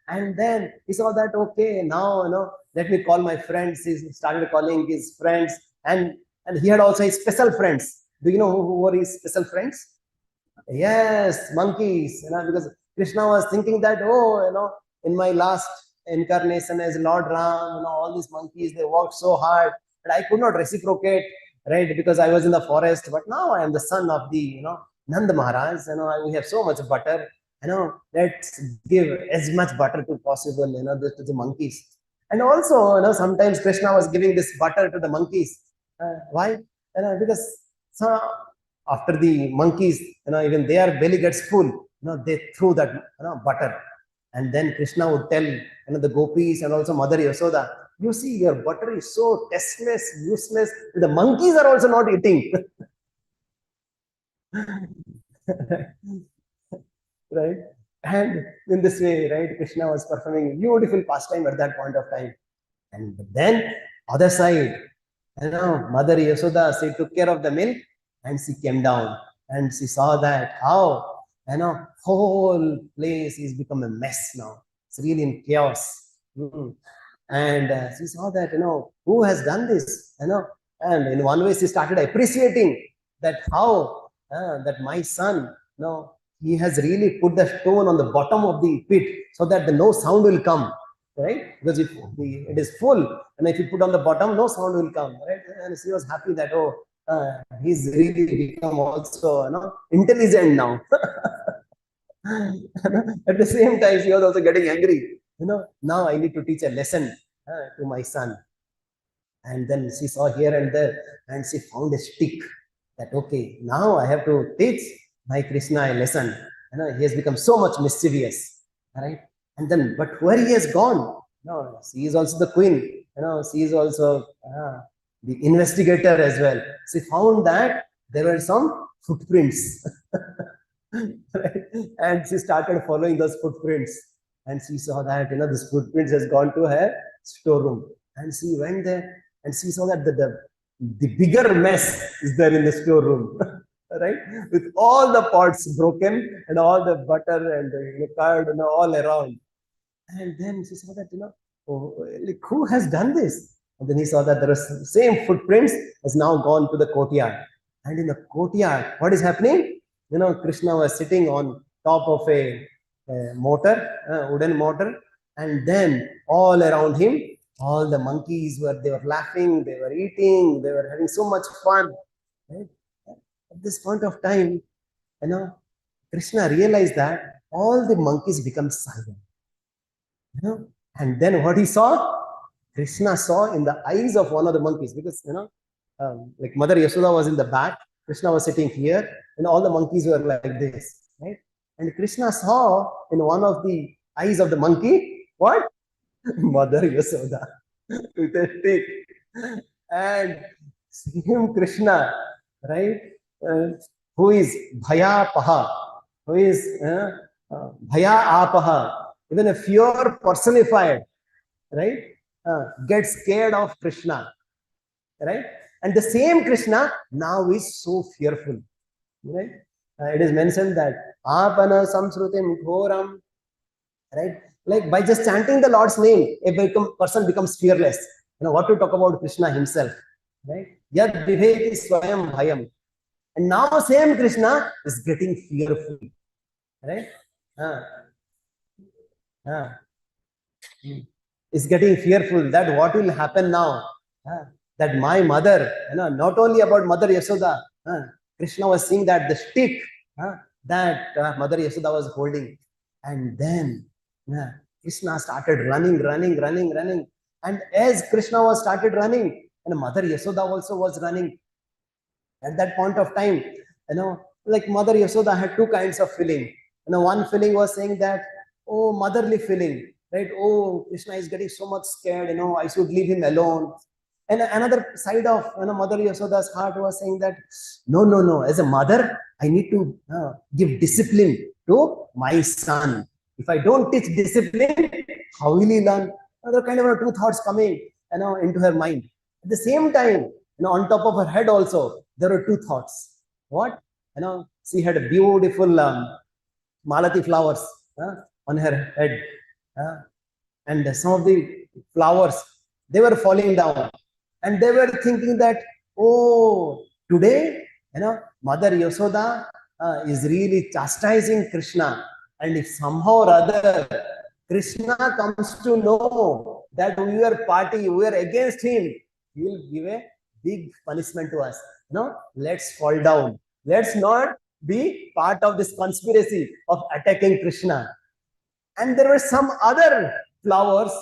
And then he saw that, okay, now, let me call my friends. He started calling his friends, and he had also his special friends. Do you know who were his special friends? Yes, monkeys, because Krishna was thinking that, in my last incarnation as Lord Ram, all these monkeys, they worked so hard, but I could not reciprocate, right, because I was in the forest. But now I am the son of the, Nanda Maharaj, we have so much butter. Let's give as much butter to possible, to the monkeys. And also, sometimes Krishna was giving this butter to the monkeys. Why? Because after the monkeys, even their belly gets full, they threw that, butter. And then Krishna would tell, the gopis and also Mother Yasoda, you see, your butter is so tasteless, useless. The monkeys are also not eating. Right? And in this way, right, Krishna was performing beautiful pastime at that point of time. And then other side, Mother Yasoda, she took care of the milk and she came down and she saw that how, whole place is become a mess now. It's really in chaos. And she saw that, who has done this, and in one way she started appreciating that how that my son, he has really put the stone on the bottom of the pit so that no sound will come, right? Because if it is full, and if you put on the bottom, no sound will come, right? And she was happy that, he's really become also, intelligent now. At the same time, she was also getting angry. Now I need to teach a lesson to my son. And then she saw here and there, and she found a stick that, okay, now I have to teach my Krishna a lesson. He has become so much mischievous, right? And then, but where he has gone? No, she is also the queen. She is also the investigator as well. She found that there were some footprints. Right? And she started following those footprints. And she saw that, this footprints has gone to her storeroom. And she went there and she saw that the bigger mess is there in the storeroom. Right? With all the pots broken and all the butter and the curd, all around. And then she saw that, oh, like, who has done this? And then he saw that there was same footprints has now gone to the courtyard. And in the courtyard, what is happening? Krishna was sitting on top of a wooden motor, and then all around him, all the monkeys they were laughing, they were eating, they were having so much fun. Right? At this point of time, Krishna realized that all the monkeys become silent. And then what he saw? Krishna saw in the eyes of one of the monkeys, because like Mother Yasoda was in the back, Krishna was sitting here, and all the monkeys were like this, right? And Krishna saw in one of the eyes of the monkey, what? Mother Yasoda with a stick. And him Krishna, right? Who is Bhaya Paha, who is Bhaya Apaha, even a fear personified, right? Gets scared of Krishna, right? And the same Krishna now is so fearful, right? It is mentioned that Apana Samsrutim Ghoram, right? Like by just chanting the Lord's name, a person becomes fearless. What to talk about Krishna himself, right? Yad viveti swayam bhayam. And now same Krishna is getting fearful, right? Is getting fearful that what will happen now, that my mother, not only about Mother Yasoda, Krishna was seeing that the stick that Mother Yasoda was holding, and then Krishna started running, and as Krishna was started running, and Mother Yasoda also was running. At that point of time, like Mother Yasoda had two kinds of feeling. One feeling was saying that, oh, motherly feeling, right? Oh, Krishna is getting so much scared, I should leave him alone. And another side of Mother Yasoda's heart was saying that, no, as a mother, I need to give discipline to my son. If I don't teach discipline, how will he learn? There kind of two thoughts coming, into her mind. At the same time, on top of her head also, there were two thoughts. What? She had a beautiful malati flowers on her head. And some of the flowers, they were falling down. And they were thinking that, oh, today, Mother Yasoda is really chastising Krishna. And if somehow or other Krishna comes to know that we are against him, he will give a big punishment to us. Let's fall down. Let's not be part of this conspiracy of attacking Krishna. And there were some other flowers,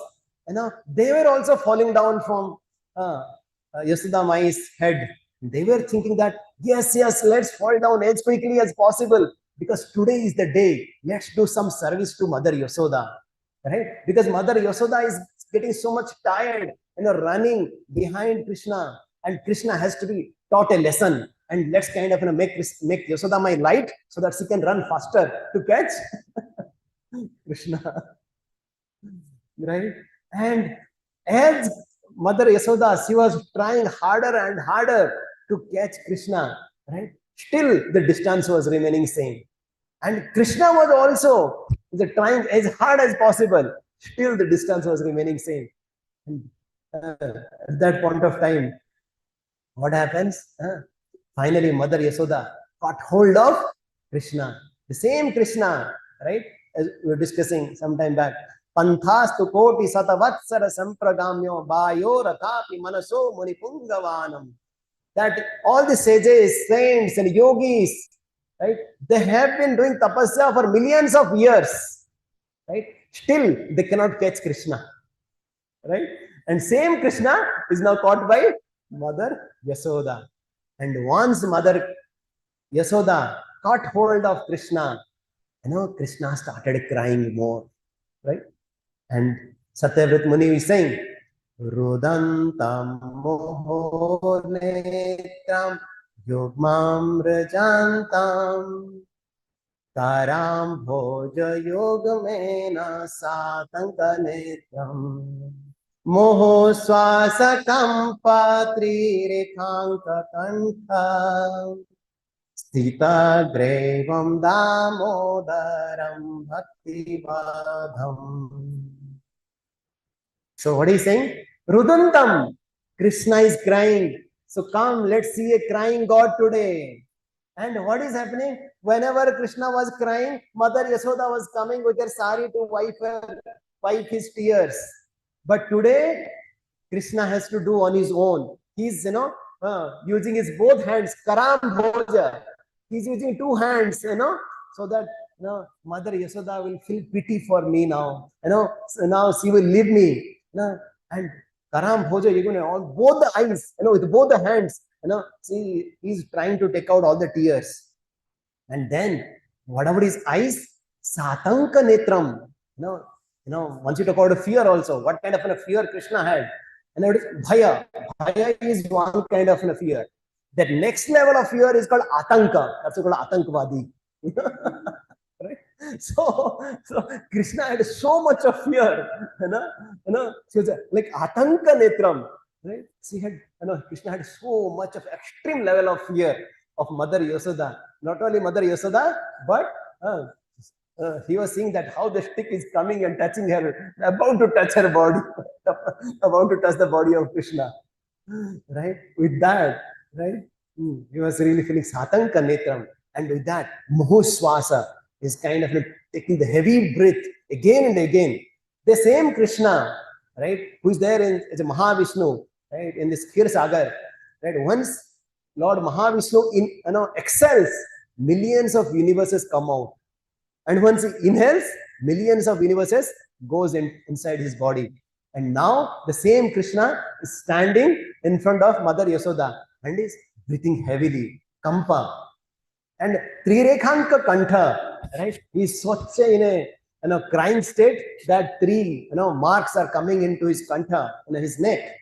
they were also falling down from Yasoda Mai's head. They were thinking that Yes, yes, let's fall down as quickly as possible because today is the day. Let's do some service to Mother Yasoda, right? Because Mother Yasoda is getting so much tired, running behind Krishna, and Krishna has to be taught a lesson. And let's kind of make Yasoda my light so that she can run faster to catch Krishna, right? And as Mother Yasoda, she was trying harder and harder to catch Krishna, right? Still, the distance was remaining same. And Krishna was also trying as hard as possible. Still, the distance was remaining same. And at that point of time, what happens? Finally, Mother Yasoda got hold of Krishna. The same Krishna, right? As we were discussing some time back. Panthastu koti satavatsara sampragamyo bayo rathapi manaso munipungavanam. That all the sages, saints, and yogis, right? They have been doing tapasya for millions of years, right? Still, they cannot catch Krishna, right? And same Krishna is now caught by Mother Yasoda. And once Mother Yasoda caught hold of Krishna, Krishna started crying more, right? And Satyavrat Muni is saying, Rudantam moho netram yogmam rajantam taram bhoja yogamena satanka netram moho swasakam patri rekhanka kantha Sthita grevam damodaram bhakti vadham. So what is saying? Rudantam. Krishna is crying. So come, let's see a crying God today. And what is happening? Whenever Krishna was crying, Mother Yasoda was coming with her sari to wipe his tears. But today, Krishna has to do on his own. He's, using his both hands, karam bhoja. He's using two hands, so that Mother Yasoda will feel pity for me now. So now she will leave me. And karam bhoja, you're going to on both the eyes, with both the hands. See, he's trying to take out all the tears. And then, whatever his eyes, satanka netram. Once you talk about fear also, what kind of a fear Krishna had? And it is bhaya. Bhaya is one kind of a fear. That next level of fear is called atanka. That's called atankvadi. Right? So Krishna had so much of fear. She was like atanka netram. Right? She had, Krishna had so much of extreme level of fear of Mother Yasoda. Not only Mother Yasoda, but he was seeing that how the stick is coming and touching her, about to touch her body, about to touch the body of Krishna. Right? With that, right? He was really feeling satanka netram. And with that, muhuswasa is kind of taking the heavy breath again and again. The same Krishna, right, who is there as a Mahavishnu, right, in this Khir Sagar, right? Once Lord Mahavishnu excels, millions of universes come out. And once he inhales, millions of universes goes inside his body. And now the same Krishna is standing in front of Mother Yasoda and is breathing heavily, kampa. And Trirekhanka Kantha, right? He is such in a crying state that three marks are coming into his kantha, his neck.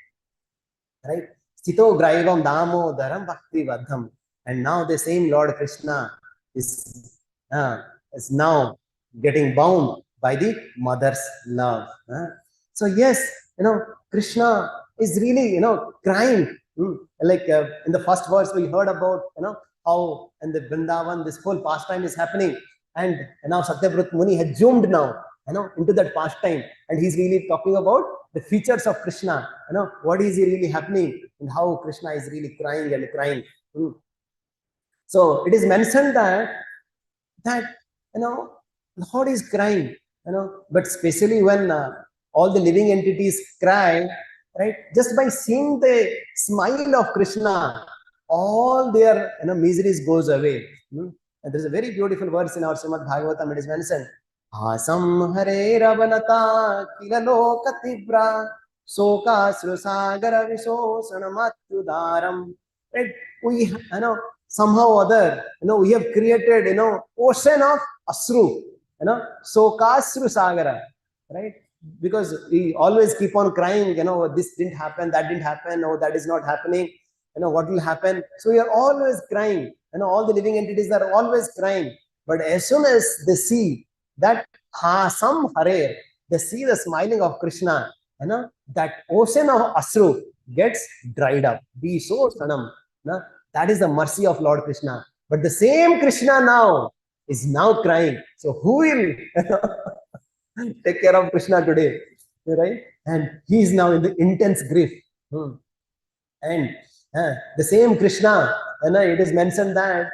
Right? Sthito Graivam Damodaram Bhakti Vadham. And now the same Lord Krishna is now getting bound by the mother's love. So yes, Krishna is really, crying. Like in the first verse, we heard about, how in the Vrindavan, this whole pastime is happening. And now Satyavrat Muni has zoomed now, into that pastime. And he's really talking about the features of Krishna, what is really happening and how Krishna is really crying and crying. So it is mentioned that Lord is crying, but especially when all the living entities cry, right? Just by seeing the smile of Krishna, all their miseries goes away. And there's a very beautiful verse in our Srimad Bhagavatam. It is mentioned, Asam Hare Ravanata Kilaloka Tibra Soka Srusagara Visosana Matyudaram. Right? We somehow or other, we have created, ocean of asru, sokasru sagara, right? Because we always keep on crying, this didn't happen, that didn't happen, oh, that is not happening, what will happen? So we are always crying, all the living entities are always crying. But as soon as they see that some hare, they see the smiling of Krishna, that ocean of asru gets dried up. Be so sanam. That is the mercy of Lord Krishna. But the same Krishna now is now crying. So who will take care of Krishna today? Right? And he is now in the intense grief. And the same Krishna, it is mentioned that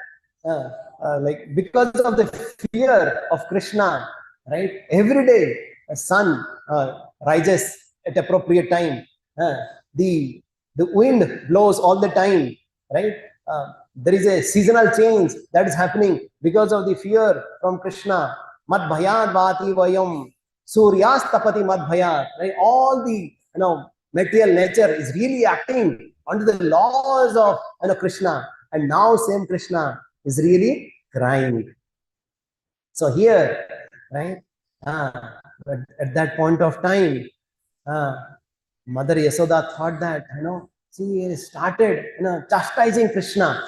like because of the fear of Krishna, right? Every day a sun rises at appropriate time. The wind blows all the time, right? There is a seasonal change that is happening because of the fear from Krishna. Mad bhayad vati vayam suryas tapati mad bhayad. Right? All the material nature is really acting under the laws of Krishna, and now same Krishna is really crying. So here, right, but at that point of time, Mother Yasoda thought that, she started, chastising Krishna,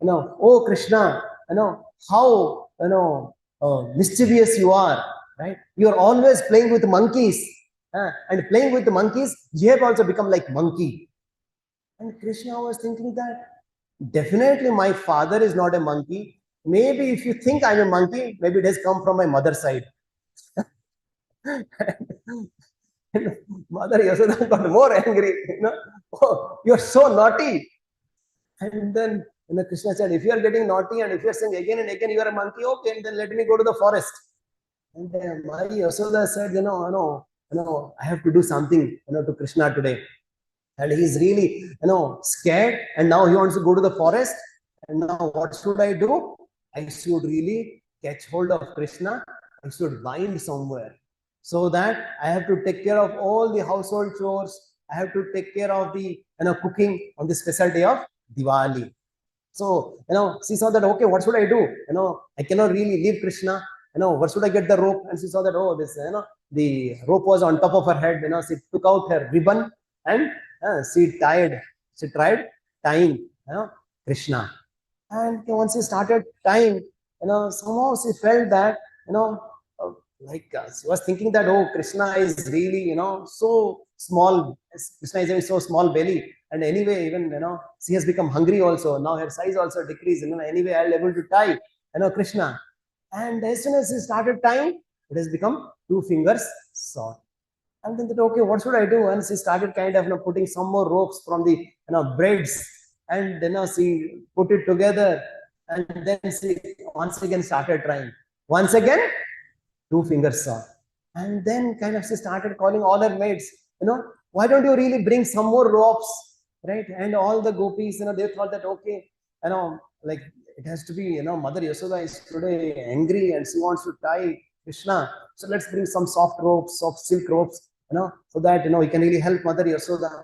oh Krishna, how, mischievous you are, right? You are always playing with monkeys, and playing with the monkeys, you have also become like monkey. And Krishna was thinking that definitely my father is not a monkey. Maybe if you think I'm a monkey, maybe it has come from my mother's side. Mother Yasoda got more angry. Oh, you're so naughty. And then Krishna said, if you are getting naughty and if you are saying again and again you are a monkey, okay, then let me go to the forest. And Mother Yasoda said, no, I have to do something, to Krishna today. And he's really, scared. And now he wants to go to the forest. And now what should I do? I should really catch hold of Krishna. I should bind somewhere, so that I have to take care of all the household chores. I have to take care of the, cooking on the special day of Diwali. So, she saw that, okay, what should I do? I cannot really leave Krishna. Where should I get the rope? And she saw that, oh, this, the rope was on top of her head. She took out her ribbon and she tried tying, Krishna. And once she started tying, somehow she felt that, she was thinking that, oh, Krishna is really, so small. Krishna is having so small belly. And anyway, even, she has become hungry also. Now her size also decreased. Anyway, I'll be able to tie, Krishna. And as soon as she started tying, it has become 2 fingers short. And then, okay, what should I do? And she started kind of putting some more ropes from the braids, and she put it together, and then she once again started trying. Once again, 2 fingers short. And then kind of she started calling all her maids, why don't you really bring some more ropes, right? And all the gopis, they thought that, okay, like it has to be, Mother Yasoda is today angry and she wants to tie Krishna. So let's bring some soft ropes, soft silk ropes, so that, we can really help Mother Yasoda.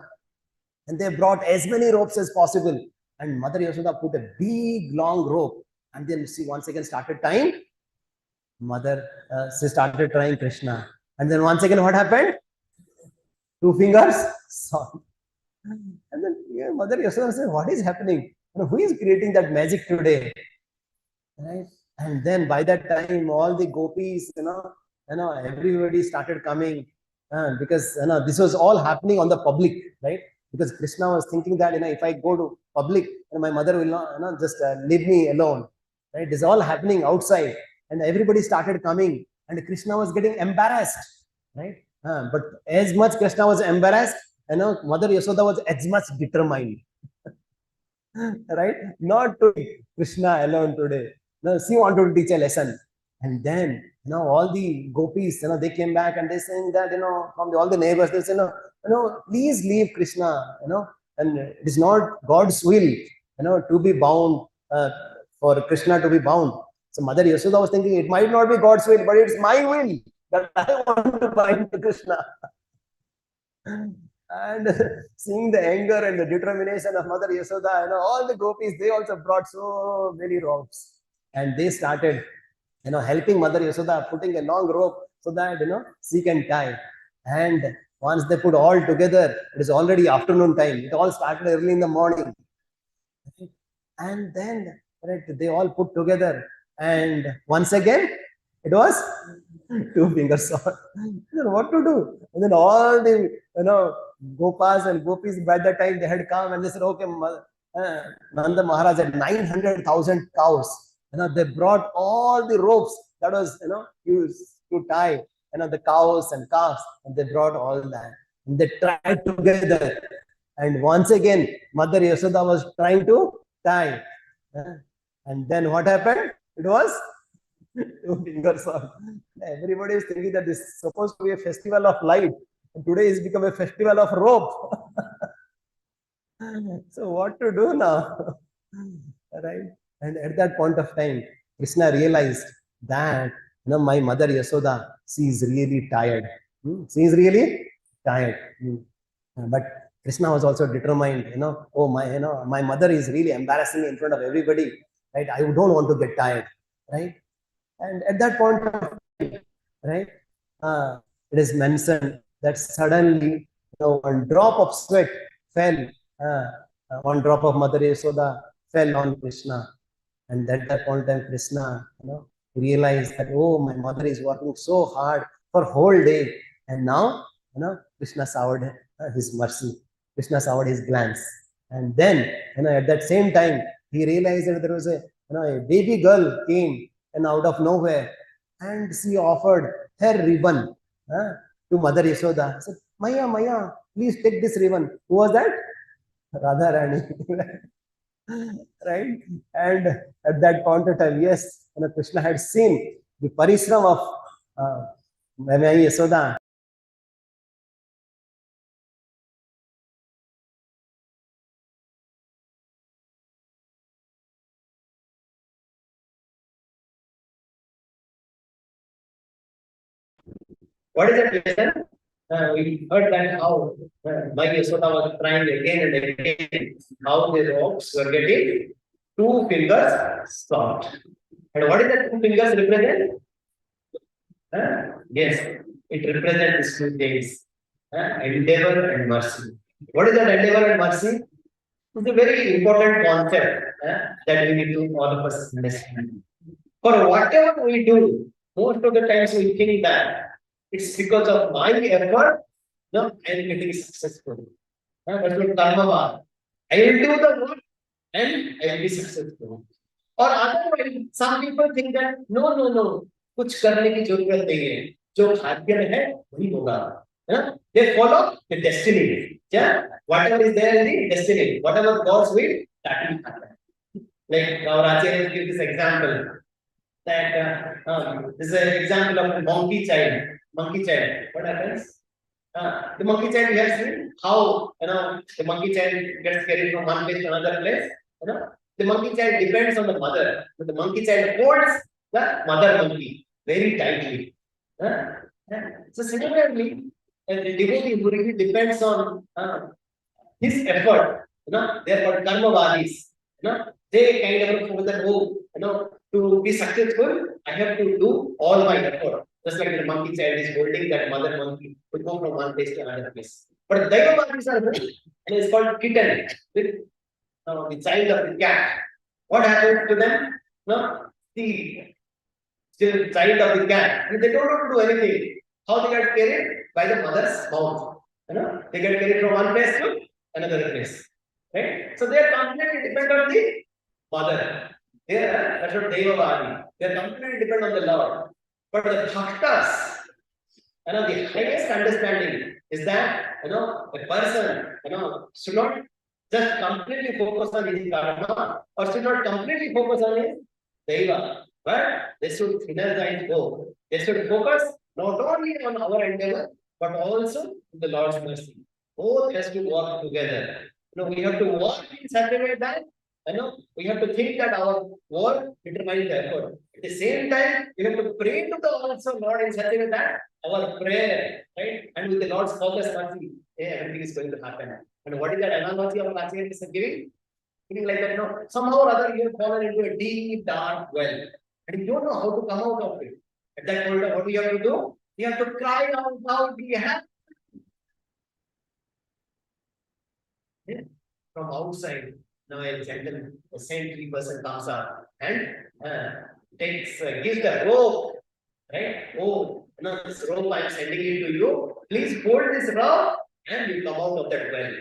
And they brought as many ropes as possible. And Mother Yasoda put a big, long rope. And then she once again started tying. She started trying Krishna. And then once again, what happened? 2 fingers. And then Mother Yasoda said, what is happening? Who is creating that magic today? Right? And then by that time, all the gopis, everybody started coming, because this was all happening on the public, right? Because Krishna was thinking that, if I go to public, my mother will not, just leave me alone, right? This is all happening outside, and everybody started coming, and Krishna was getting embarrassed, right? But as much Krishna was embarrassed, Mother Yasoda was as much determined, right? Not to Krishna alone today. No, she wanted to teach a lesson. And then, all the gopis, they came back and they saying that, from all the neighbors, they said, please leave Krishna, and it is not God's will, to be bound, for Krishna to be bound. So Mother Yasoda was thinking, it might not be God's will, but it's my will that I want to bind to Krishna. And seeing the anger and the determination of Mother Yasoda, all the gopis, they also brought so many ropes. And they started, helping Mother Yasoda, putting a long rope so that, she can tie. And once they put all together, it is already afternoon time. It all started early in the morning. And then, right, they all put together. And once again, it was two finger sword. What to do? And then all the, Gopas and Gopis, by that time they had come and they said, okay, Nanda Maharaj had 900,000 cows. They brought all the ropes that was, used to tie, the cows and calves, and they brought all that. And they tried together. And once again, Mother Yasoda was trying to tie. And then what happened? It was two fingers on. Everybody is thinking that this is supposed to be a festival of light. And today it's become a festival of rope. So what to do now? Right? And at that point of time, Krishna realized that, my mother Yasoda, she is really tired. She is really tired. But Krishna was also determined, oh my mother is really embarrassing me in front of everybody, right? I don't want to get tired, right? And at that point of time, right, it is mentioned that suddenly, one drop of sweat fell, one drop of Mother Yasoda fell on Krishna. And at that point in time, Krishna, realized that, oh, my mother is working so hard for whole day. And now, Krishna showered his mercy. Krishna showered his glance. And then, at that same time, he realized that there was a baby girl came and out of nowhere, and she offered her ribbon to Mother Yasoda. She said, Maya, Maya, please take this ribbon. Who was that? Radha Rani. Right? And at that point of time, yes, Krishna had seen the parishram of Maya Yasoda. What is that lesson? We heard that how Maya Yasoda was trying again and again, how the ropes were getting two fingers stopped. And what is that two fingers represent? Yes, it represents two things, endeavor and mercy. What is that endeavor and mercy? It's a very important concept that we need to all of us understand. For whatever we do, most of the times we think that it's because of my effort, no, I am getting successful. That's what karma was. I will do the work and I will be successful. Or otherwise, some people think that no, कुछ करने की जरूरत नहीं है, जो भाग्य में है वही होगा. They follow the destiny. Yeah, whatever is there in the destiny, whatever God's will, that will happen. Like our Acharya give this example that this is an example of a monkey child. Monkey child, what happens? The monkey child, we have seen how the monkey child gets carried from one place to another place. The monkey child depends on the mother, but the monkey child holds the mother monkey very tightly. So similarly, the devotee who really depends on his effort, they are called karmavadis. They kind of focus that, to be successful, I have to do all my effort. Just like the monkey child is holding that mother monkey to go from one place to another place. But the Daivavadis are good, and it's called Kirtan, with the child of the cat. What happens to them? The child of the cat. They don't want to do anything. How they get carried? By the mother's mouth. They get carried from one place to another place. Right? So they are completely dependent on the mother. That's what Devavadi. They are completely dependent on the Lord. But the bhaktas, the highest understanding is that a person should not just completely focus on his karma or should not completely focus on his deva, but they should synergize both. They should focus not only on our endeavor but also the Lord's mercy. Both has to work together. We have to work in such a way that we have to think that our work determines the effort. At the same time, we have to pray to the also Lord in such a way that our prayer, right, and with the Lord's focus mercy, everything is going to happen. And what is that analogy of Akshar is giving? Giving like that, somehow or other you have fallen into a deep, dark well, and you don't know how to come out of it. At that point, what do you have to do? You have to cry out loud, "We have." Yeah. From outside, now a gentle, a saintly person comes up and gives the rope, right? Oh, this rope I am sending it to you. Please hold this rope and you come out of that well,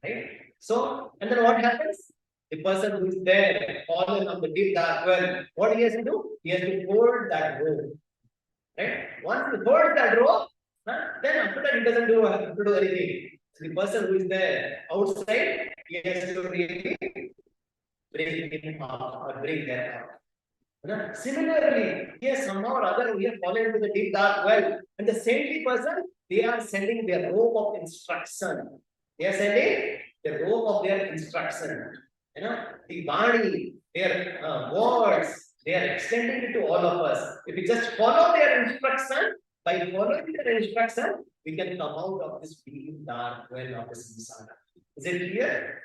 right? So, and then what happens? The person who is there, fallen on the deep dark well, what he has to do? He has to hold that rope, right? Once he holds that rope, then after that he doesn't have to do anything. So the person who is there outside, he has to really bring him up or bring them up. Similarly, yes, somehow or other we have fallen into the deep dark well, and the saintly person, they are sending their rope of instruction. They are sending the rope of their instruction. The body, their words, they are extending it to all of us. If we just follow their instruction, by following their instruction, we can come out of this deep dark well of the samsara. Is it clear?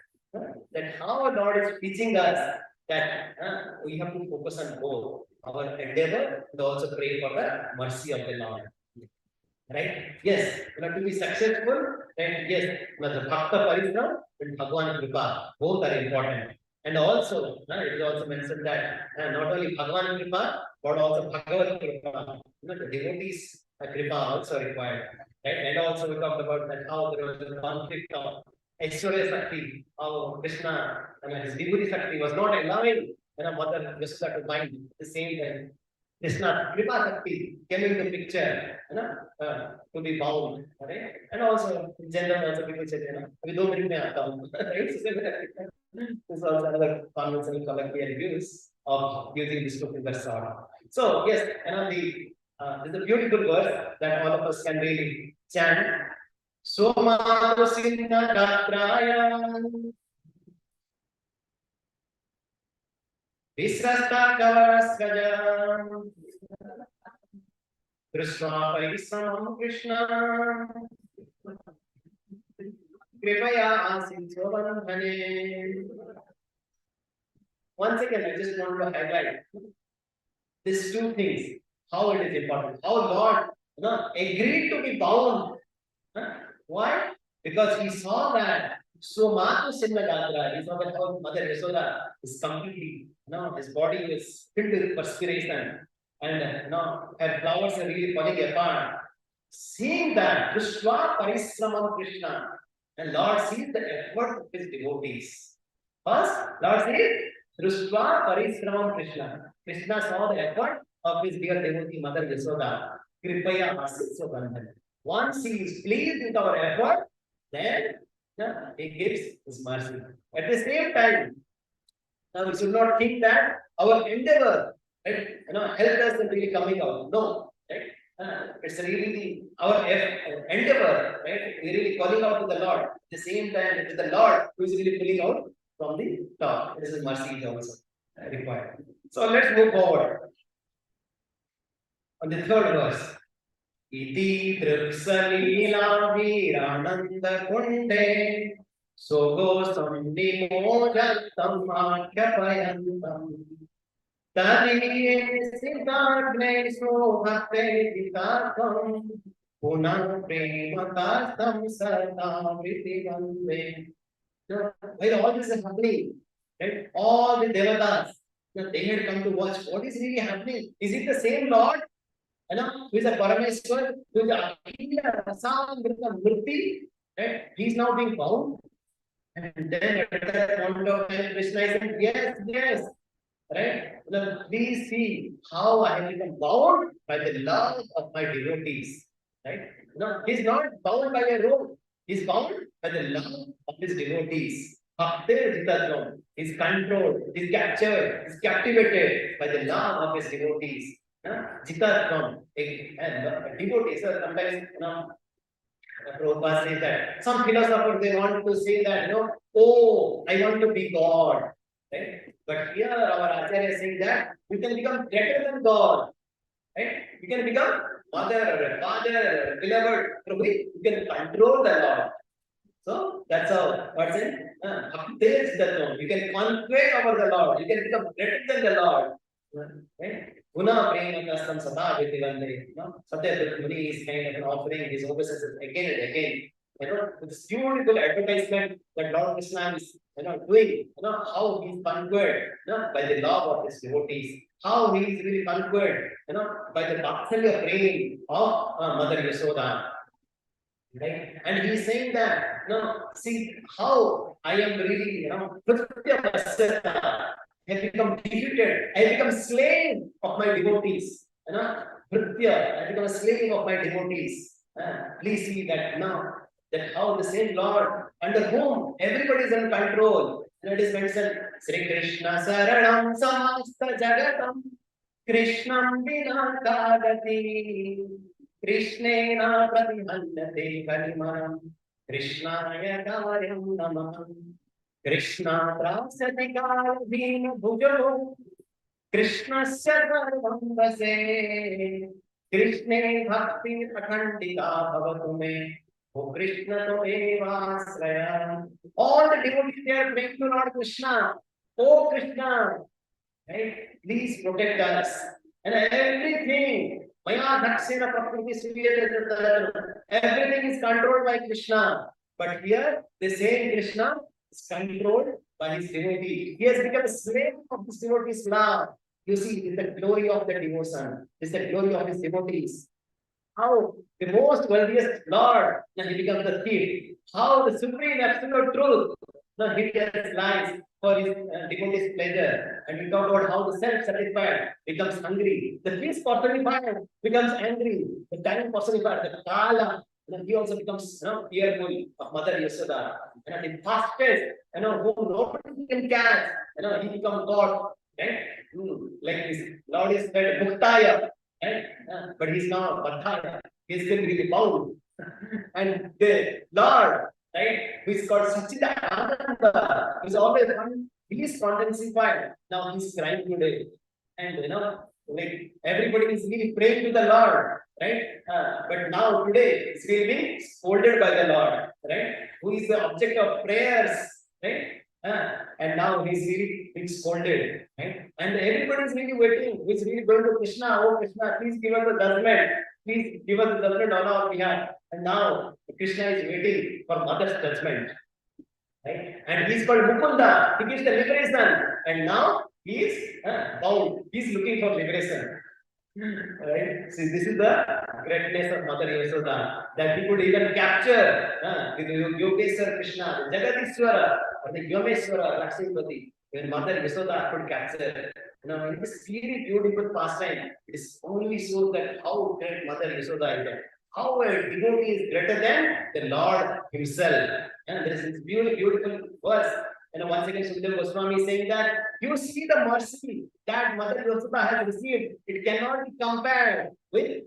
That how our Lord is teaching us that we have to focus on both our endeavor and also pray for the mercy of the Lord. Right? Yes, to be successful, and yes, the Bhakta Parisram and Bhagwan Kripa, both are important. And also, it is also mentioned that not only Bhagwan Kripa, but also Bhagavad Kripa. The devotees Kripa also required. Right? And also we talked about that how there was a conflict of Aishwarya Shakti, how Krishna and his devotee Shakti was not allowing Mother Yashoda to bind the same time. Krishna Kripa Shakti came into the picture, to be bound, right? And also, in general, also people say, we don't bring right? So, this is also another conventional colloquial use of using this to figure out. So, yes, this is a beautiful verse that all of us can really chant. Soma Sinna Gatraya Visrasta Kavaraskaja Krishna Parisam Krishna Kripaya Asinchovanhane. Once again, I just want to highlight these two things, how it is important, how Lord agreed to be bound. Why? Because he saw that Sumatu Sinnagatra, he saw that our Mother Yashoda is completely, his body is filled with perspiration, and her flowers are really falling apart. Seeing that, Krishna Parisramam Krishna, and Lord sees the effort of his devotees. First, Lord sees Krishna Parisramam Krishna. Krishna saw the effort of his dear devotee Mother Yashoda. Kripaya Asitso Bandhan. Once he is pleased with our effort, then he gives his mercy. At the same time, now we should not think that our endeavor, right, help us in really coming out. No, right? It's really our endeavor, right? We're really calling out to the Lord. At the same time, it is the Lord who is really pulling out from the top. This is mercy is also required. So let's move forward. On the third verse. Iti Tripsalila Virananda Kunde Sogosam Nimojatam Akyapayantam Tadiye Siddhagne Sohate Vitakam Punam Prematastam Sarta Vritivande. While all this is happening, right? All the devatas, they had come to watch what is really happening. Is it the same Lord? Who is a Parameswar, who is a Akhila Rasam Murti, right? He is now being bound. And then at that point of time, Krishna is saying, yes, yes, right? Please see how I have become bound by the love of my devotees, right? He is not bound by a rope. He is bound by the love of his devotees. He is controlled, he is captured, he is captivated by the love of his devotees. Jitatvam, and devotees, sometimes, Prabhupada says that some philosophers, they want to say that, oh, I want to be God, right? But here our Acharya is saying that you can become greater than God, right? You can become mother, father, beloved, you can control the Lord. So that's how. What's it? There's the throne. You can conquer over the Lord. You can become greater than the Lord. Right? Guna prema kastam sada vitivande. Satya Muni is kind of an offering his obeisance again and again. This beautiful advertisement that Lord Krishna is doing, how he's conquered, by the love of his devotees, how he is really conquered, by the Vatsalya praying of Mother Yasoda. Right? And he's saying that, see how I am really, I have become defeated, I have become slave of my devotees. Bhritya, I have become a slave of my devotees. Please see that now, that how the same Lord, under whom everybody is in control. And it is mentioned, Sri Krishna Saranam Samasta Jagatam Krishnam Vina Kadati Krishnena Pratihanyate Kalimanam Krishnaya Karyam Namam Krishna Prasati Kaladhina Bhujalo Krishna Sarvam Vase Krishne Bhakti Akhandita Bhavatume O Krishna to Evasraya. All the devotees they are praying to Lord Krishna. Oh Krishna, right? Please protect us. And everything, everything is controlled by Krishna. But here, the same Krishna is controlled by his devotee. He has become a slave of his devotee's love. You see, it is the glory of the devotion. It is the glory of his devotees. How the most wealthiest Lord, now he becomes a thief. How the supreme absolute truth, now he tells lies for his devotee's pleasure. And we talk about how the self-satisfied becomes hungry. The peace personified becomes angry. The time personified, the Kala, he also becomes fearful of Mother Yasoda. And the fastest, whom nobody can catch, he becomes God. Right? Like this Lord is said Muktaya. Right? But he's now Badhaya. He's been really bound. And the Lord, right, who is called Sachidananda, who is always he is contented. Now he's crying today. And like everybody is really praying to the Lord, right? But now today he's really being scolded by the Lord, right? Who is the object of prayers, right? And now he's really being scolded, right? And everybody is really waiting. He's really going to Krishna. Oh Krishna, please give us the judgment. Please give us the judgment on our behalf. And now Krishna is waiting for Mother's judgment, right? And he's called Mukunda. He gives the liberation. And now he is bound. He's looking for liberation. Right? See, this is the greatness of Mother Yasoda, that he could even capture the Yogeshwar Krishna, the Jagadishwara, or the Yomeshwara, Lakshmipati, when Mother Yasoda could capture. In this really beautiful pastime, it is only shows that how great Mother Yasoda is, how a devotee is greater than the Lord himself. And there is this beautiful verse. Once again, Sukadeva Goswami is saying that you see the mercy that Mother Yasoda has received. It cannot be compared with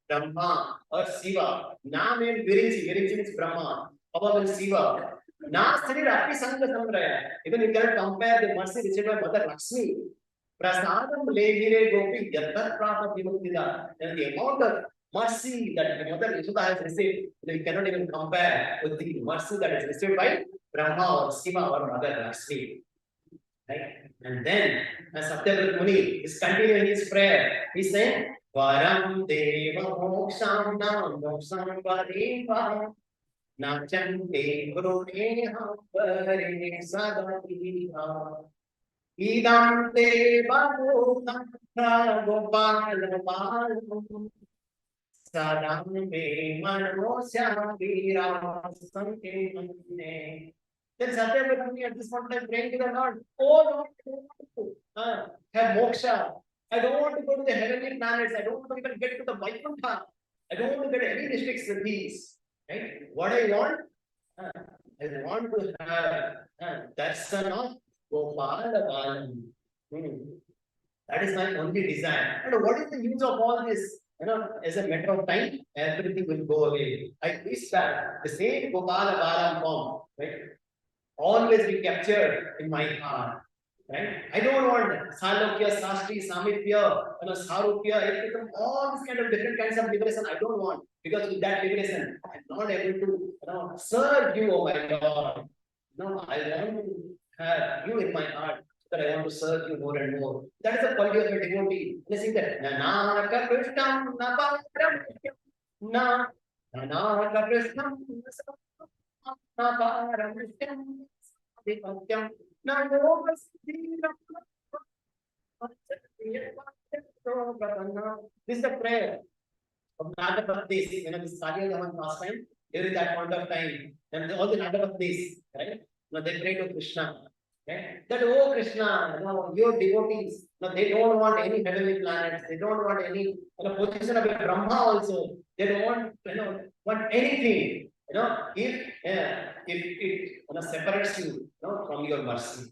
Brahma or Shiva. Na means Virinchi means Brahma. Abba means Shiva. Na Sri Rapi Sangha Samraya. Even you cannot compare the mercy received by Mother Lakshmi. Prasadam Lehire Gopi Yatat Prapa Vimuktida. And the amount of mercy that Mother Yasoda has received, you cannot even compare with the mercy that is received by Brahma or Shiva or Mother Lakshmi. Right? And then, as Satyavrat Muni is continuing his prayer, he said, Varam Deva Moksham Nam Moksham Variva Nachante Guruneha Pare Sadatiha Idam Deva Moksham Gopala Balam Sadam Me Manosya Vira Sankhe. Then Satyavrat Muni at this point of time praying to the Lord, oh Lord, have moksha. I don't want to go to the heavenly planets. I don't want to even get to the Vaikuntha. I don't want to get any districts with these. Right? What I want to have darshan of Gopala Balam. That is my only desire. And what is the use of all this? As a matter of time, everything will go away. I wish that the same Gopala Balam form, right, always be captured in my heart. Right? I don't want Salokya, Sastri, Samipya, Sarupya, all these kind of different kinds of liberation. I don't want, because with that liberation, I'm not able to serve you, oh my Lord. No, I want to have you in my heart, that I want to serve you more and more. That is the quality of a devotee. Listening that Nanaka Krishnam Naparam Na Nanaka Krishnam Naparam Krishnam Namo This is the prayer of Nagapattis, this Satyagaman pastime, during that point of time, and all the Nagapattis, right? They pray to Krishna, right? That, oh Krishna, your devotees, they don't want any heavenly planets, they don't want any position of a Brahma also, they don't want anything, if it separates you, from your mercy,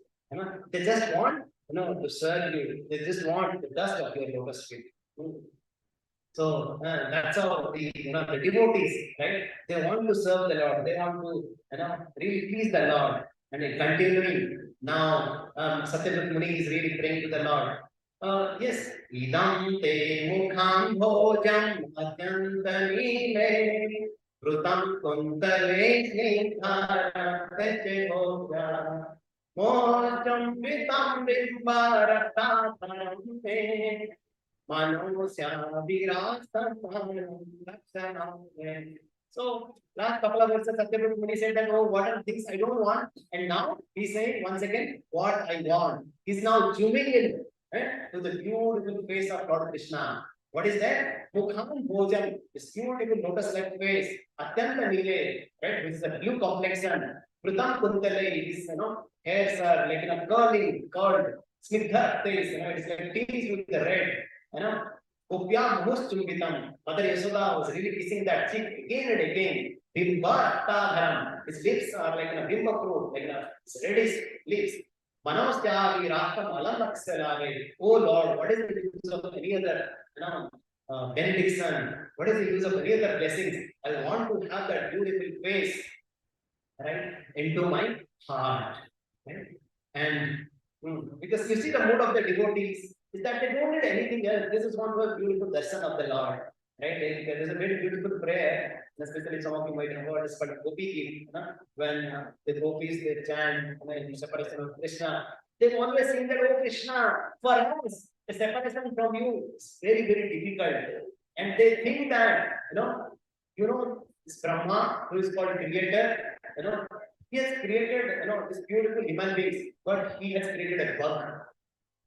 they just want, to serve you, they just want the dust of your lotus feet. So that's how the devotees, right? They want to serve the Lord. They want to, really please the Lord. And in continuing now, Satyavrat Muni is really praying to the Lord. Yes, idam te mukham bhojam atyantanile Rutam kuntale snitharate bhoja Mojam vitam vimbaratatam so, last couple of verses, Satyavrat Muni said that, oh, what are things I don't want? And now he's saying once again, what I want. He's now zooming in, right, to the beautiful face of Lord Krishna. What is that? Mukham Bhojam, this beautiful lotus-like face, Atyanta Nile, right, which is a blue complexion. Pratam Kuntale, his hairs are like curled, Snigdha face, it's like tinged with the red. Upya Muschumbitam. Mother Yasoda was really kissing that cheek again and again. Bimba his lips are like a bimba fruit, like his reddish lips. Manostyavi Rashtam Alamaksarave. Oh Lord, what is the use of any other benediction? What is the use of any other blessings? I want to have that beautiful face, right, into my heart. Right? And because you see the mood of the devotees is that they don't need anything else. This is one more beautiful darshan of the Lord. Right? There is a very beautiful prayer, especially some of you might have heard this, but Gopi, when the gopis they chant in separation of Krishna, they always sing that, oh Krishna, for us, the separation from you is very, very difficult. And they think that, this Brahma, who is called creator, he has created, this beautiful human beings, but he has created a bug.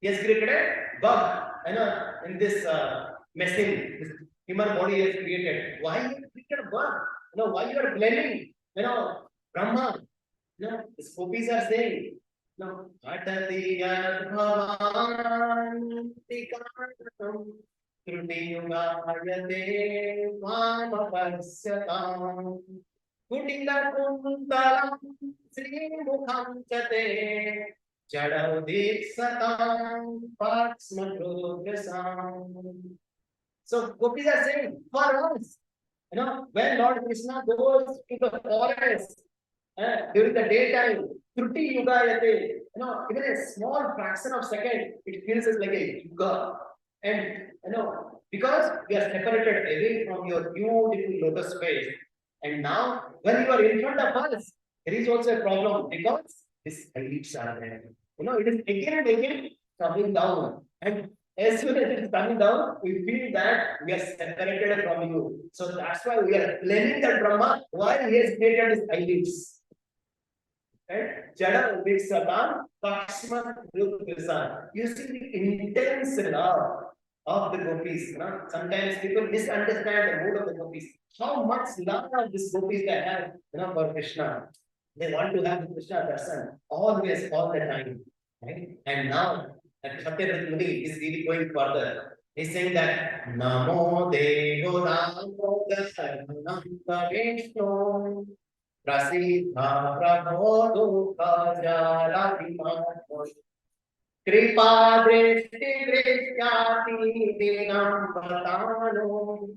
He has created a bug, in this machine, this human body has created. Why you created a bug? Why you are blaming, Brahma? These gopis are saying, Atati yad bhavan tikanam Trutiyugayate mamapasyatam Kutilakuntalam Srimukham chate Jadaudisatam Patsmatrugasam. So gopis are saying, for us, when Lord Krishna goes to the forest during the daytime, Truti Yugayate, even a small fraction of second, it feels like a yuga. And because we are separated away from your beautiful lotus face, and now when you are in front of us, there is also a problem because these elites are there. It is again and again coming down. And as soon as it is coming down, we feel that we are separated from you. So that's why we are blaming that Brahma why he has created these elites. Right? Jada Ubiksatan, Pakshma Rupisan. You see the intense love of the gopis. Sometimes people misunderstand the mood of the gopis. How much love these gopis they have for Krishna. They want to have Krishna darshan always, all the time. Right? And now, Satyavrat Muni is really going further. He's saying that Namo Devo Namo Dashanam Vishnu Prasitha Prabho Dukha Jala Vimatmo Kripa Drishti Drishyati Dinam Patano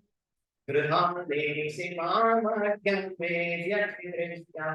Grihane Simamagyam Vedyati Drishya.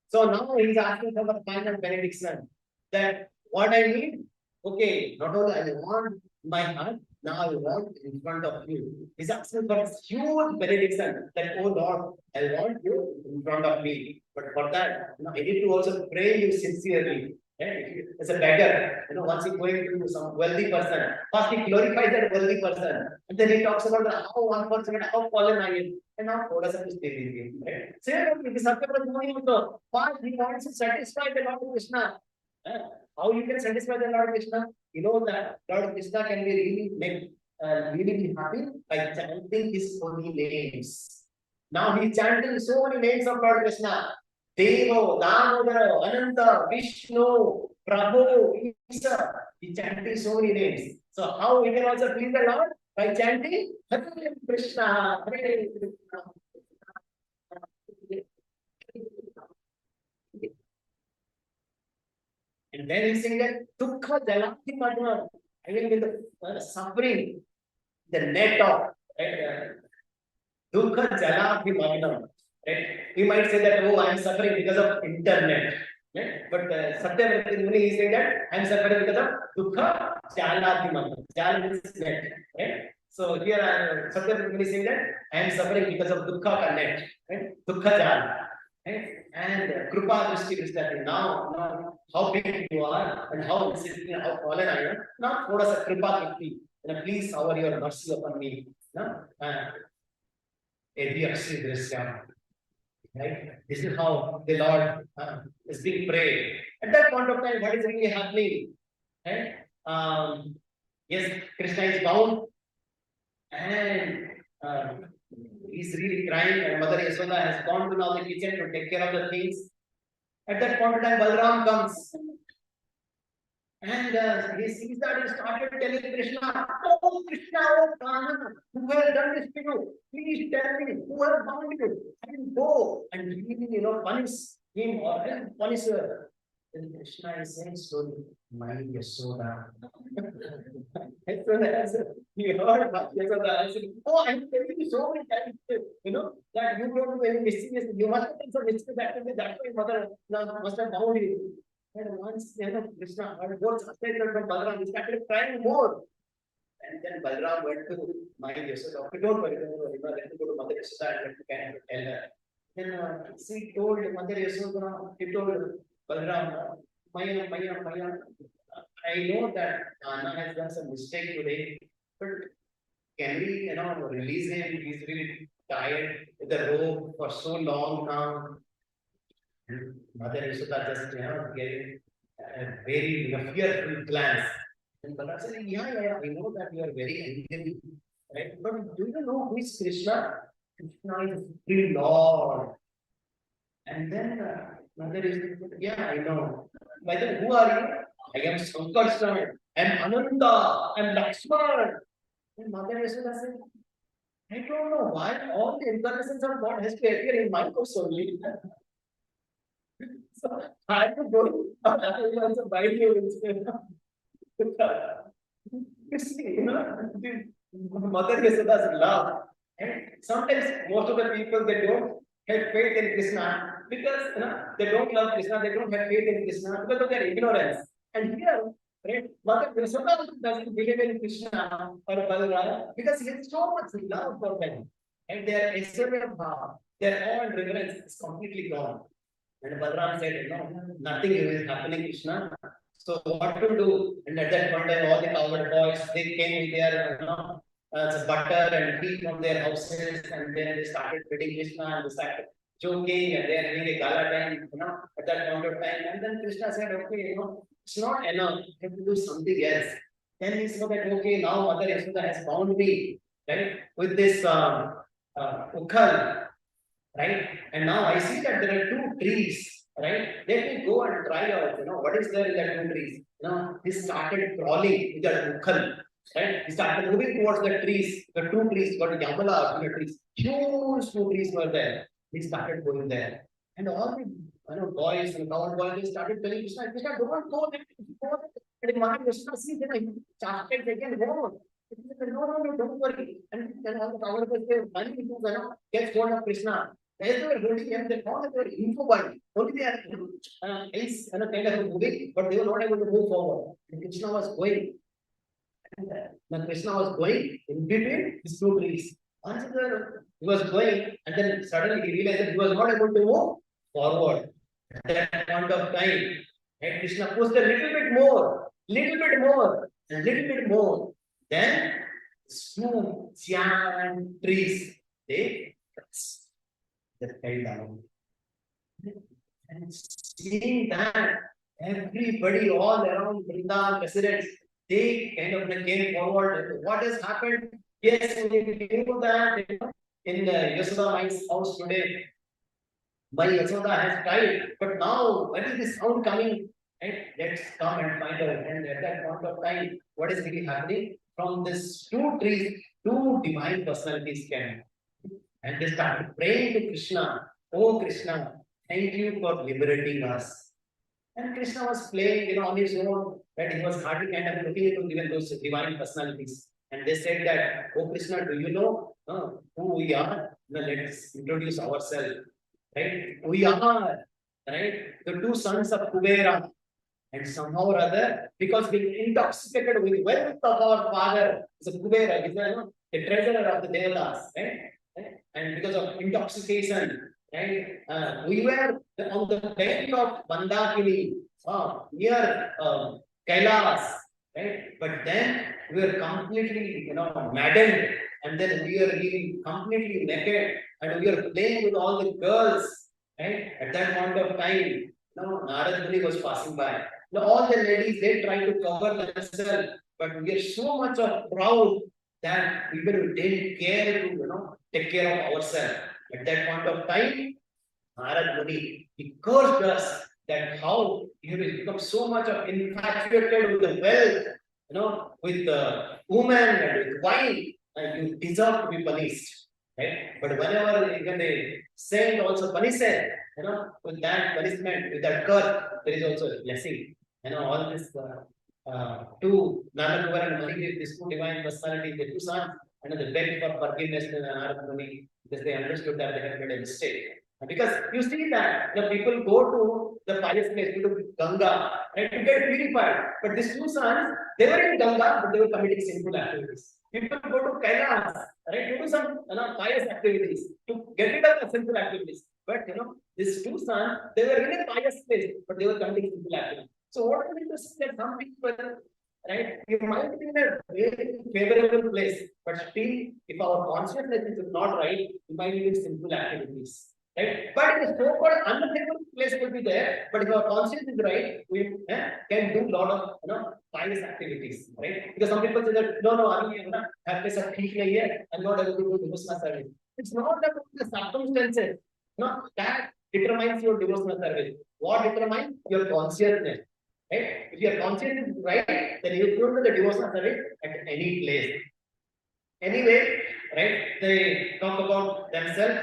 So now he's asking for the final benediction that what I need, okay, not only I want my heart, now I want in front of you. He's asking for a huge benediction that, oh Lord, I want you in front of me. But for that, I need to also pray you sincerely. As a beggar, once he's going to some wealthy person, first he glorifies that wealthy person, and then he talks about how unfortunate, how fallen I am, and now थोड़ा सा कुछ दे दीजिए, right? Same with सबके पास नहीं होता. First he wants to satisfy the Lord Krishna. How you can satisfy the Lord Krishna? You know that Lord Krishna can be really be happy by chanting his holy names. Now he's chanting so many names of Lord Krishna. Devo, Damodara, Ananta, Vishnu, Prabhu, Isa. He chanting so many names. So how we can also please the Lord? By chanting Hare Krishna, Hare Krishna. And then he's saying that Dukkha Jalati Madhva. I mean, with the suffering, the net of Dukkha Jalati Madhva. Right? We might say that, oh, I am suffering because of internet. Right? But Satyavati Muni is saying that I am suffering because of Dukkha Jalati Madhva. Jal means net. Right? So here Satyavati Muni is saying that I am suffering because of Dukkha net. Right? Dukkha Jal. Right? And Krupa Drishti Krishna. Now, how big you are and how disciplined, how fallen I am. Now, thoda sa Krupa Krishti. Please shower your mercy upon me. No? Right? This is how the Lord is being prayed. At that point of time, what is really happening? Right? Yes, Krishna is bound and he's really crying, and Mother Yashoda has gone to now the kitchen to take care of the things. At that point of time, Balram comes. And he sees that he started telling Krishna, oh Krishna, oh Kana, who has done this to you? Please tell me, who has bound you? I will go and really, punish him or punish her. Then Krishna is saying slowly, my Yashoda. As soon as he heard Yashoda, I said, oh, I'm telling you so many times, that you don't do any mischievous. You must have done some mischievous activity. That's why mother must have bound you. And once Krishna heard both statement from Balram, he started crying more. And then Balram went to my Yashoda. Okay, don't worry, let me go to Mother Yashoda and tell her. Then she told Mother Yashoda, he told Balram, Maya, I know that Anna has done some mistake today, but can we, release him? He's really tired with the rope for so long now. Mother Yashoda just, gave a very fearful glance. And Balram said, yeah, I know that you are very angry, right? But do you know who is Krishna? Krishna is the Lord. And then Mother Yashoda said, yeah, I know. By the way, who are you? I am Sankarshan. I am Ananda. I am Lakshman. And Mother Yashoda said, I don't know why all the incarnations of God has to appear in my course only. So I had to go. I will also buy you instead. You see, Mother Yashoda's love. And sometimes most of the people they don't have faith in Krishna because they don't love Krishna, they don't have faith in Krishna because of their ignorance. And here, right, Mother Yashoda doesn't believe in Krishna or Balaram because he has so much love for them. And their their all reverence is completely gone. And Balram said, nothing is happening, Krishna. So what to do? And at that point, all the cowherd boys, they came with their butter and ghee from their houses, and then they started feeding Krishna and they started joking, and they are having a gala time, at that point of time. And then Krishna said, okay, it's not enough. You have to do something else. Then he said that, okay, now Mother Yashoda has bound me, right, with this ukhal. Right? And now I see that there are two trees, right? Let me go and try out, what is there in the two trees? He started crawling with that ukhal, right? He started moving towards the trees, the two trees, got Yamala, the trees, huge two trees were there. He started going there. And all the boys and coward boys, they started telling Krishna, Krishna, don't go there. And Mother Krishna sees that he started again, no, don't worry. And all the coward boys, they running to get hold of Krishna. As they were holding him, they found that they were immovable. Only they are eyes kind of moving, but they were not able to move forward. And Krishna was going. And when Krishna was going in between these two trees, once he was going, and then suddenly he realized that he was not able to move forward. At that point of time, and Krishna pushed a little bit more, and little bit more. Then two giant trees, they fell down. And seeing that, everybody all around Vrindavan residents, they kind of came forward. What has happened? Yes, we knew that in Yasoda Mai's house today, my Yasoda has died, but now what is this sound coming? Right? Let's come and find out. And at that point of time, what is really happening? From this two trees, two divine personalities came. And they started praying to Krishna. Oh Krishna, thank you for liberating us. And Krishna was playing, on his own, that he was hardly kind of looking into even those divine personalities. And they said that, oh Krishna, do you know who we are? Now let's introduce ourselves. Right? We are, right, the two sons of Kubera. And somehow or other, because being intoxicated with wealth of our father, is a Kubera, is the treasurer of the Devatas, right? And because of intoxication, right? We were on the bank of Mandakini, near Kailas, right? But then we were completely, maddened, and then we were really completely naked, and we were playing with all the girls, right? At that point of time, Narad Muni was passing by. Now, all the ladies, they try to cover themselves, but we are so much of proud that even we didn't care to, take care of ourselves. At that point of time, Narad Muni, he cursed us that how you will become so much of infatuated with the wealth, with the woman and with wine, and you deserve to be punished. Right? But whenever even a saint also punishes, with that punishment, with that curse, there is also a blessing. All this two Narakuvar and Manigiri, these two divine personalities, the two sons, they begged for forgiveness to Narad Muni because they understood that they had made a mistake. Because you see that the people go to the pious place, to Ganga, right, to get purified. But these two sons, they were in Ganga, but they were committing sinful activities. People go to Kailas, right, to do some pious activities, to get rid of the sinful activities. But these two sons, they were in a pious place, but they were committing sinful activities. So what I mean to say that some people, right, you might be in a very favorable place, but still, if our consciousness is not right, we might be in sinful activities. Right? But in a so-called unfavorable place could be there, but if our conscience is right, we can do a lot of pious activities, right? Because some people say that no, I mean, happiness of peace here, I'm not able to do devotional service. It's not about the circumstances, that determines your devotional service. What determines your consciousness? Right? If your conscience is right, then you will do the devotional service at any place. Anyway, right? They talk about themselves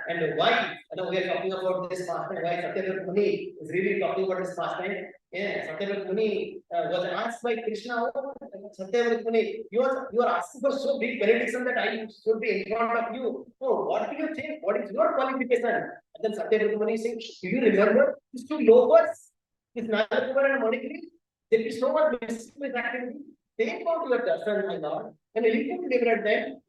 and why. We are talking about this pastime. Why Satyavrat Muni is really talking about this pastime. Yeah, Satyavrat Muni was asked by Krishna, oh, Satyavrat Muni, you are asking for so big benediction that I should be in front of you. So, what do you think? What is your qualification? And then Satyavrat Muni is saying, do you remember these two lovers? This Nalakumar and Manikri? There is so much mischievous activity. They go to your darshan, my Lord, and you can liberate them.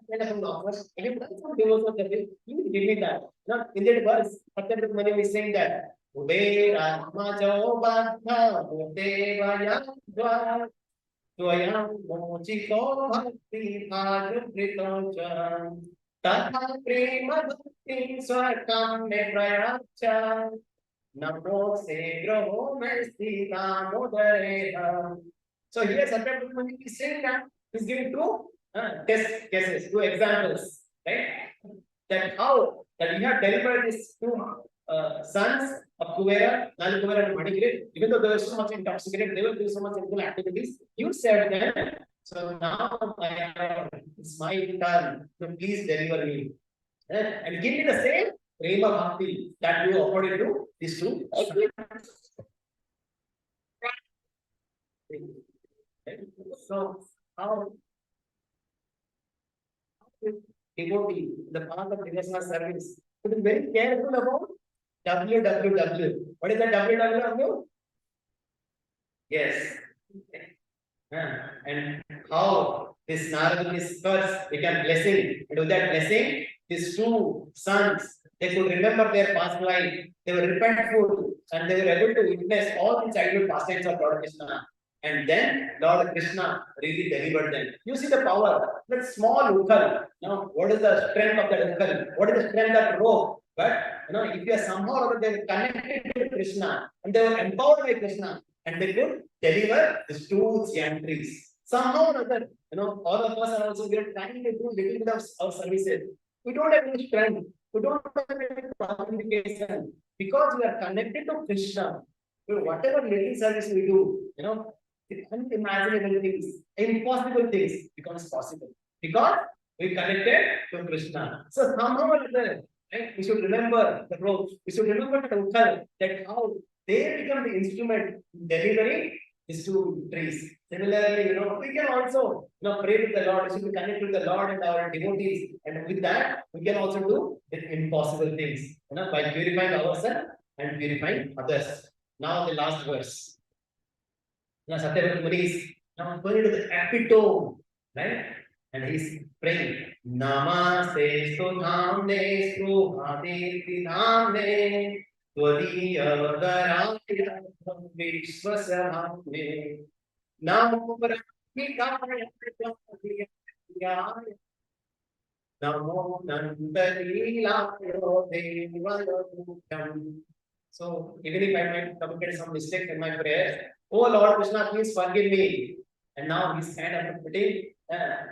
And I'm offers, and if that's what devotion of the way, you give me that. Now, in that verse, Satyavrat Muni is saying that. Ube Ramajo Bhatha Udevaya Dvar Swayam Mochiko Bhakti Bhajavrito Chan Tatha Prema Bhakti Swakam Neprayacha Namo Segroho Mesti Damodara. So here Satyavrat Muni is saying that he's giving two test cases, two examples, right? That how that you have delivered these two sons of Kuvera, Nalukuvera and Manikiri, even though they were so much intoxicated, they were doing so much sinful activities, you saved them. So now it's my turn. So please deliver me. And give me the same Prema Bhakti that you offered it to these two. So how devotee, the path of devotional service, to be very careful about www. What is the www? Yes. And how this Narada is first became blessing, and with that blessing, these two sons, they could remember their past life, they were repentful, and they were able to witness all the childhood pastimes of Lord Krishna. And then Lord Krishna really delivered them. You see the power, that small ukal. Now, what is the strength of that ukal? What is the strength of rope? But if you are somehow or other they were connected to Krishna and they were empowered by Krishna, and they could deliver these two giant trees. Somehow or other, all of us are also we are trying to do little bit of our services. We don't have any strength. We don't have any communication because we are connected to Krishna. Whatever little service we do, unimaginable things, impossible things becomes possible because we connected to Krishna. So somehow or other, right, we should remember the rope. We should remember the ukal, that how they become the instrument delivering these two trees. Similarly, we can also pray with the Lord. We should be connected to the Lord and our devotees, and with that we can also do the impossible things, by purifying ourselves and purifying others. Now the last verse. Now Satyavrat Muni is now going to the epitome, right? And he's praying. Namaste Sudhamne Suhadeti Dhamne Tvadiyavadaraaya Vishwasamne Namo Brahmikaya Namo Nandalilayo Devalamukham. So even if I might commit some mistake in my prayers, oh Lord Krishna, please forgive me. And now he's kind of putting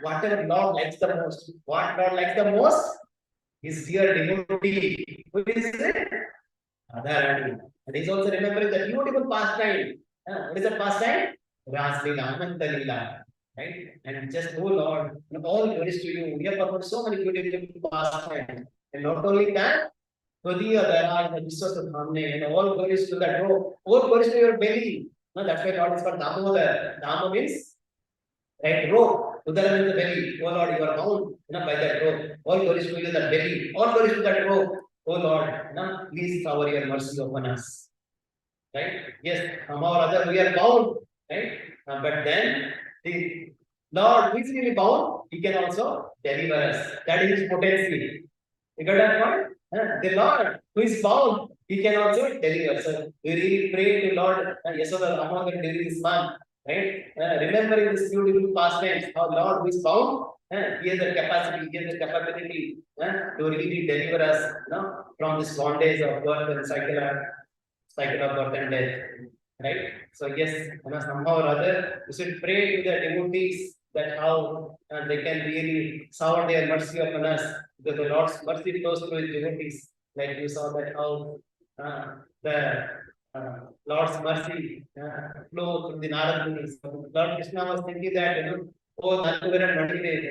whatever Lord likes the most. What Lord likes the most? His dear devotee. Who is it? Radharani. And he's also remembering the beautiful pastime. What is the pastime? Ras Leela, Ananta Leela. Right? And just, oh Lord, all glories to you. We have performed so many beautiful pastimes. And not only that, Glorious, the Vishwas of Hamne, and all glories to that rope, all glories to your belly. No, that's why Lord is called Damodara. Dama means right rope. Udara means the belly. Oh Lord, you are bound by that rope. All glories to you, that belly. All glories to that rope. Oh Lord, please shower your mercy upon us. Right? Yes, somehow or other we are bound. Right? But then the Lord, who is really bound, He can also deliver us. That is His potency. You got that point? The Lord who is bound, He can also deliver. So we really pray to Lord Yasoda Damodara during this month, right? Remembering this beautiful pastimes, how Lord who is bound, He has the capacity, He has the capability to really deliver us, from this bondage of birth and cycle of birth and death, right? So yes, somehow or other, we should pray to the devotees that how they can really shower their mercy upon us, because the Lord's mercy flows through His devotees. Like you saw that how the Lord's mercy flow through the Narada Munis. Lord Krishna was thinking that, oh Nandavara Nandire,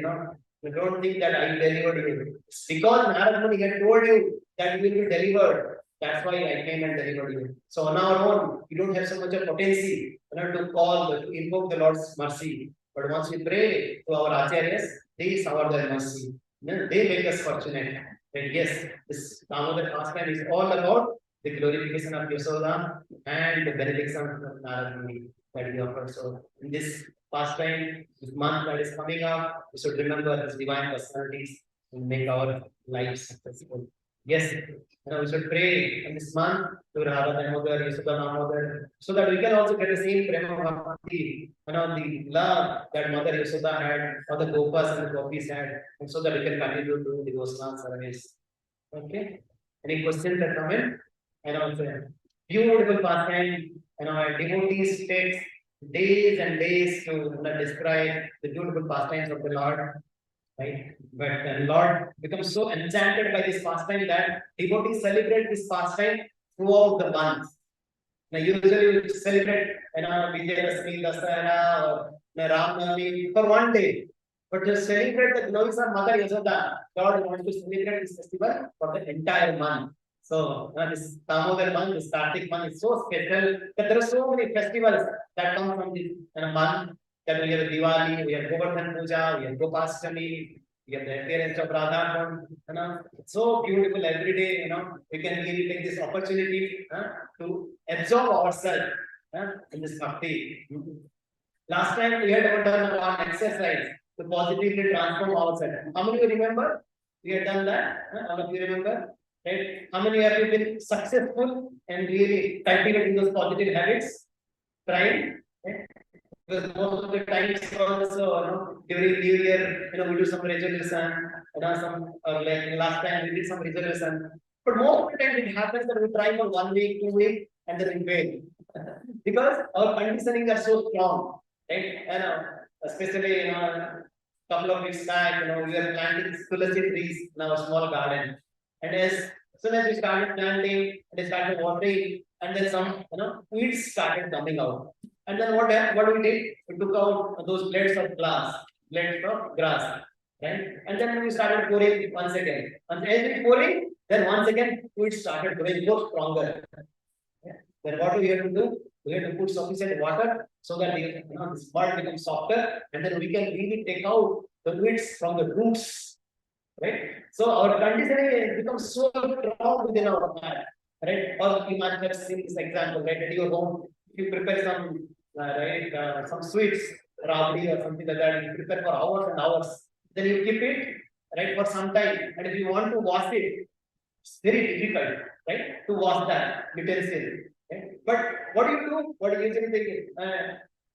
you don't think that I delivered you. It's because Narada Muni had told you that you will be delivered. That's why I came and delivered you. So on our own, we don't have so much of potency to call, to invoke the Lord's mercy. But once we pray to our acharyas, they shower their mercy. They make us fortunate. And yes, this Damodar pastime is all about the glorification of Yasoda and the benediction of Narada Muni that we offer. So in this pastime, this month that is coming up, we should remember His divine personalities and make our lives successful. Yes, we should pray in this month to Radha Damodar, Yasoda Damodar, so that we can also get the same prema bhakti, the love that Mother Yasoda had, or the Gopas and the Gopis had, and so that we can continue to do devotional service. Okay? Any questions that come in? Beautiful pastime, devotees takes days and days to describe the beautiful pastimes of the Lord. Right? But the Lord becomes so enchanted by this pastime that devotees celebrate this pastime throughout the month. Now, usually we celebrate, Vijayadashmi, Dasara, or Ramnavami for one day. But to celebrate the glories of Mother Yasoda, God wants to celebrate this festival for the entire month. So, this Damodar month, this Kartik month is so special that there are so many festivals that come from this month. That we have Diwali, we have Govardhan Puja, we have Gopastami, We get the appearance of Radha, it's so beautiful every day, we can really take this opportunity to absorb ourselves in this bhakti. Last time we had done one exercise to positively transform ourselves. How many of you remember? We had done that. All of you remember? Right? How many of you been successful and really cultivating those positive habits? Trying? Right? Because most of the times also, during New Year, we do some resolution, some like last time we did some resolution. But most of the time it happens that we try for 1 week, 2 weeks, and then we fail. Because our conditioning are so strong, right? Especially a couple of weeks back, we are planting tulsi trees in our small garden, and as soon as we started planting, they started watering, and then some weeds started coming out. And then what we did? We took out those blades of grass, right? And then we started pouring once again. And as we pouring, then once again weeds started growing more stronger. Yeah. Then what we have to do? We have to put sufficient water so that this mud becomes softer, and then we can really take out the weeds from the roots. Right? So our conditioning becomes so strong within our mind. Right? Or you might have seen this example, right? At your home, if you prepare some some sweets, rabdi or something like that, you prepare for hours and hours. Then you keep it right for some time, and if you want to wash it, it's very difficult, right? To wash that utensil. Right? But what do you do? What do you usually think?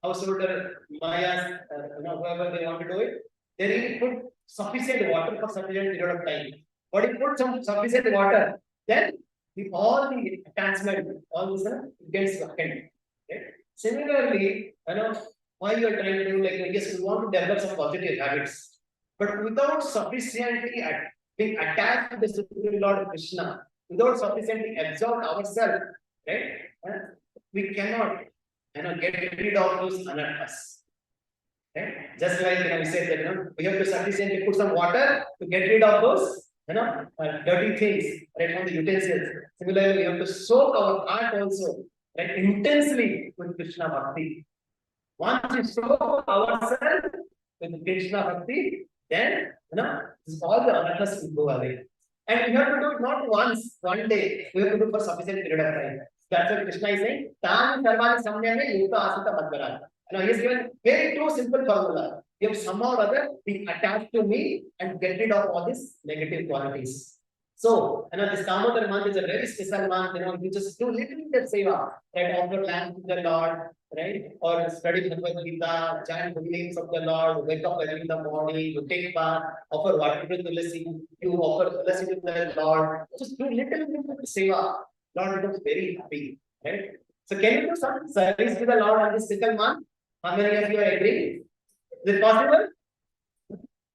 Householder, Mayas, whoever they want to do it, they really put sufficient water for sufficient period of time. But if you put some sufficient water, then all the attachment, all this gets vacant. Right? Similarly, why you are trying to do like yes, we want to develop some positive habits, but without sufficiently being attached to the Supreme Lord Krishna, without sufficiently absorbed ourselves, right? We cannot, get rid of those anarthas. Right? Just like we said that we have to sufficiently put some water to get rid of those dirty things right from the utensils. Similarly, we have to soak our heart also right intensely with Krishna Bhakti. Once we soak ourselves with Krishna Bhakti, then all the anarthas will go away. And we have to do it not once, one day. We have to do it for sufficient period of time. That's what Krishna is saying. Tam sarvani samyame yuta asita madhara. He has given very two simple formula. You have somehow or other be attached to me and get rid of all these negative qualities. So, this Damodara month is a very special month. You just do little bit of seva, right? Offer lamb to the Lord, right? Or study Bhagavad Gita, chant the names of the Lord, wake up early in the morning, you take bath, offer water to Tulsi, you offer Tulsi to the Lord. Just do little bit of seva. Lord becomes very happy, right? So, can you do some service to the Lord on this single month? How many of you are agreeing? Is it possible?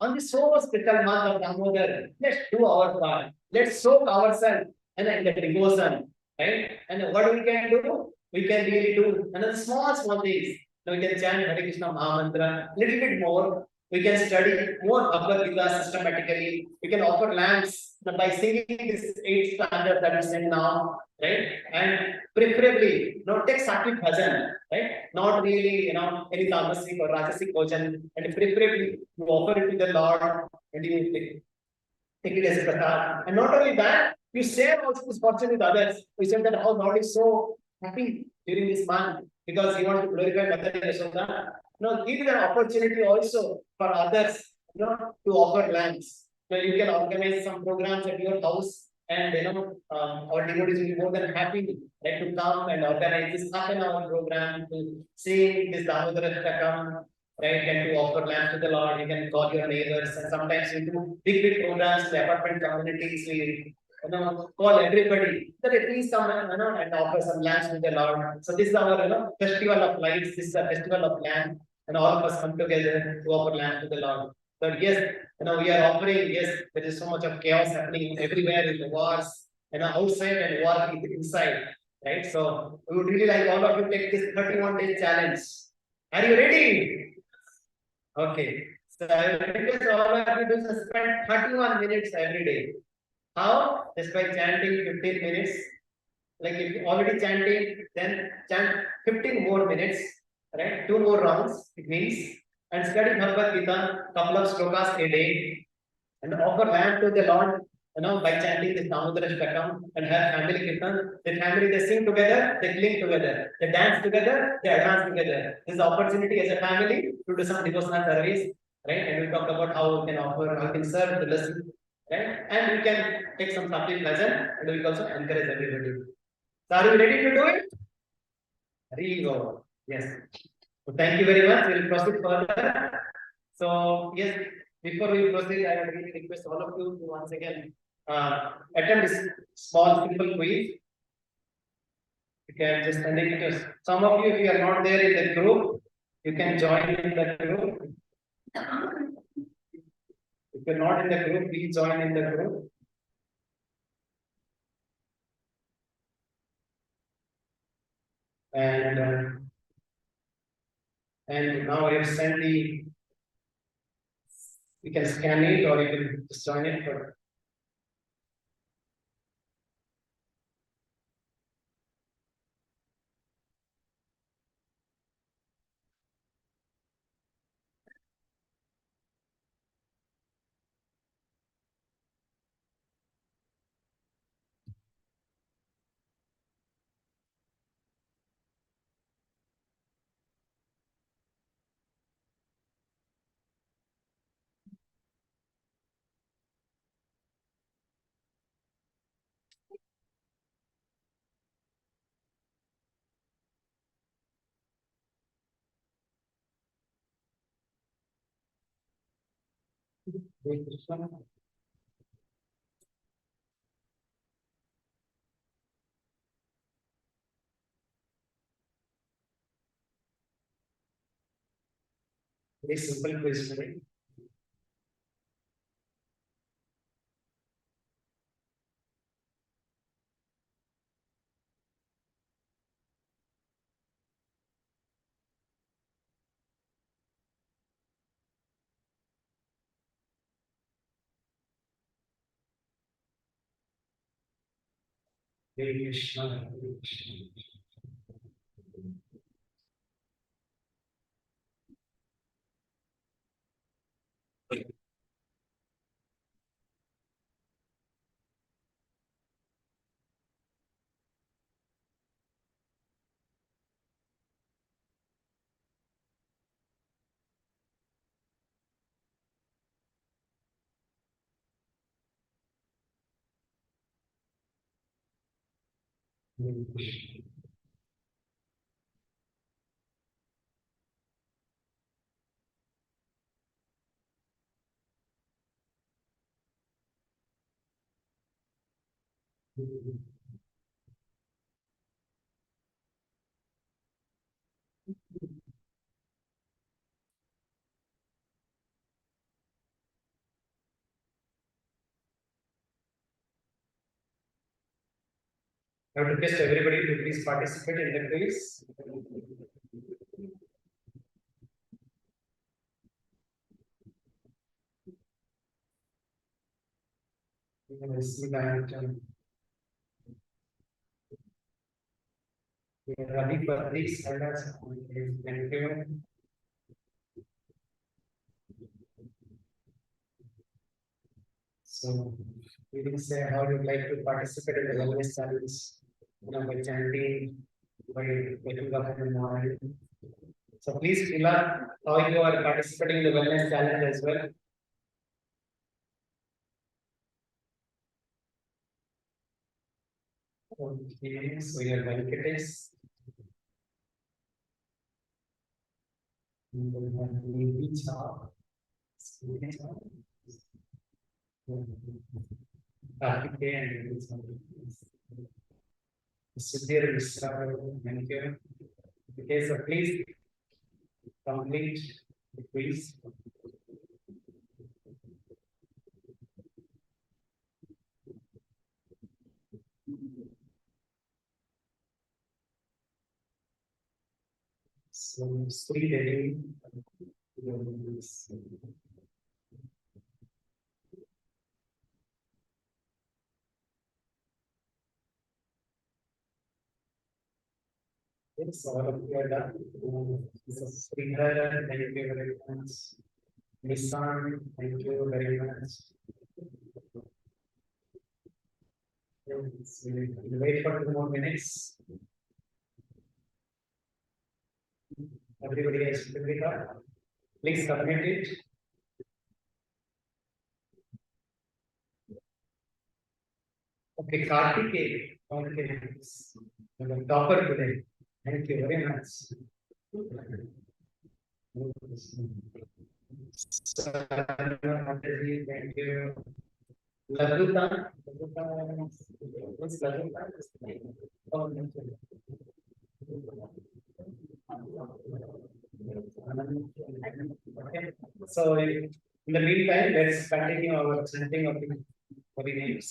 On this so special month of Damodar, let's do our part. Let's soak ourselves in the devotion, right? And what we can do? We can really do another small things. We can chant Hare Krishna Mahamantra, little bit more. We can study more Bhagavad Gita systematically. We can offer lamps by singing this 8 standard that we sing now, right? And preferably, take sattvic bhajan, right? Not really, any tamasic or rajasic bhajan, and preferably you offer it to the Lord and you take it as a prasad. And not only that, you share also this fortune with others. We said that how Lord is so happy during this month because he wants to glorify Mother Yashoda. Give an opportunity also for others, to offer lamps. So you can organize some programs at your house, and our devotees will be more than happy to come and organize this half-an-hour program to sing this Damodara Shtakam, right, and to offer lamps to the Lord. You can call your neighbors, and sometimes we do big programs in the apartment communities. We call everybody that please come and offer some lamps to the Lord. So this is our festival of lights. This is a festival of lamp, and all of us come together to offer lamps to the Lord. But yes, we are offering. Yes, there is so much of chaos happening everywhere in the wars, outside and war inside, right? So we would really like all of you to take this 31-day challenge. Are you ready? Okay. So I will request all of you to spend 31 minutes every day. How? Just by chanting 15 minutes. Like if you already chanting, then chant 15 more minutes, right? 2 more rounds, it means. And study Bhagavad Gita, couple of slokas a day. and offer lamb to the Lord, by chanting this Damodara Shtakam and have family Kirtan. The family, they sing together, they cling together, they dance together, they advance together. This is opportunity as a family to do some devotional service, right? And we talk about how we can offer, how we can serve the lesson, right? And we can take some something pleasant, and we can also encourage everybody. So are you ready to do it? Ready go. Yes. So thank you very much. We'll proceed further. So yes, before we proceed, I would really request all of you to once again attempt this small simple quiz. You can just send it to some of you. If you are not there in the group, you can join in the group. If you're not in the group, please join in the group. And now I have sent the. You can scan it or you can just join it. For, very simple quiz, right? Hare Krishna, Hare Krishna. Hare Krishna. I would request everybody to please participate in the quiz. You can see that we are ready for these standards. Thank you. So you can say how you like to participate in the wellness challenge, by chanting, by waking up in the morning. So please fill up how you are participating in the wellness challenge as well. Okay, so your Venkatesh. And then have Nidhi Jha. Nidhi Jha. Karthikeya and Nidhi Jha. Sudhir Mishra, thank you. Okay, so please complete the quiz. So, Sri Devi. Yes, all of you are done. This is Sridhar, thank you very much. Nissan, thank you very much. We'll wait for 2 more minutes. Everybody has to pick up. Please submit it. Okay, Karthik, the topper today. Thank you very much. Thank you. Laguta. What's Laguta? Okay. So in the meantime, let's continue our chanting of the holy names.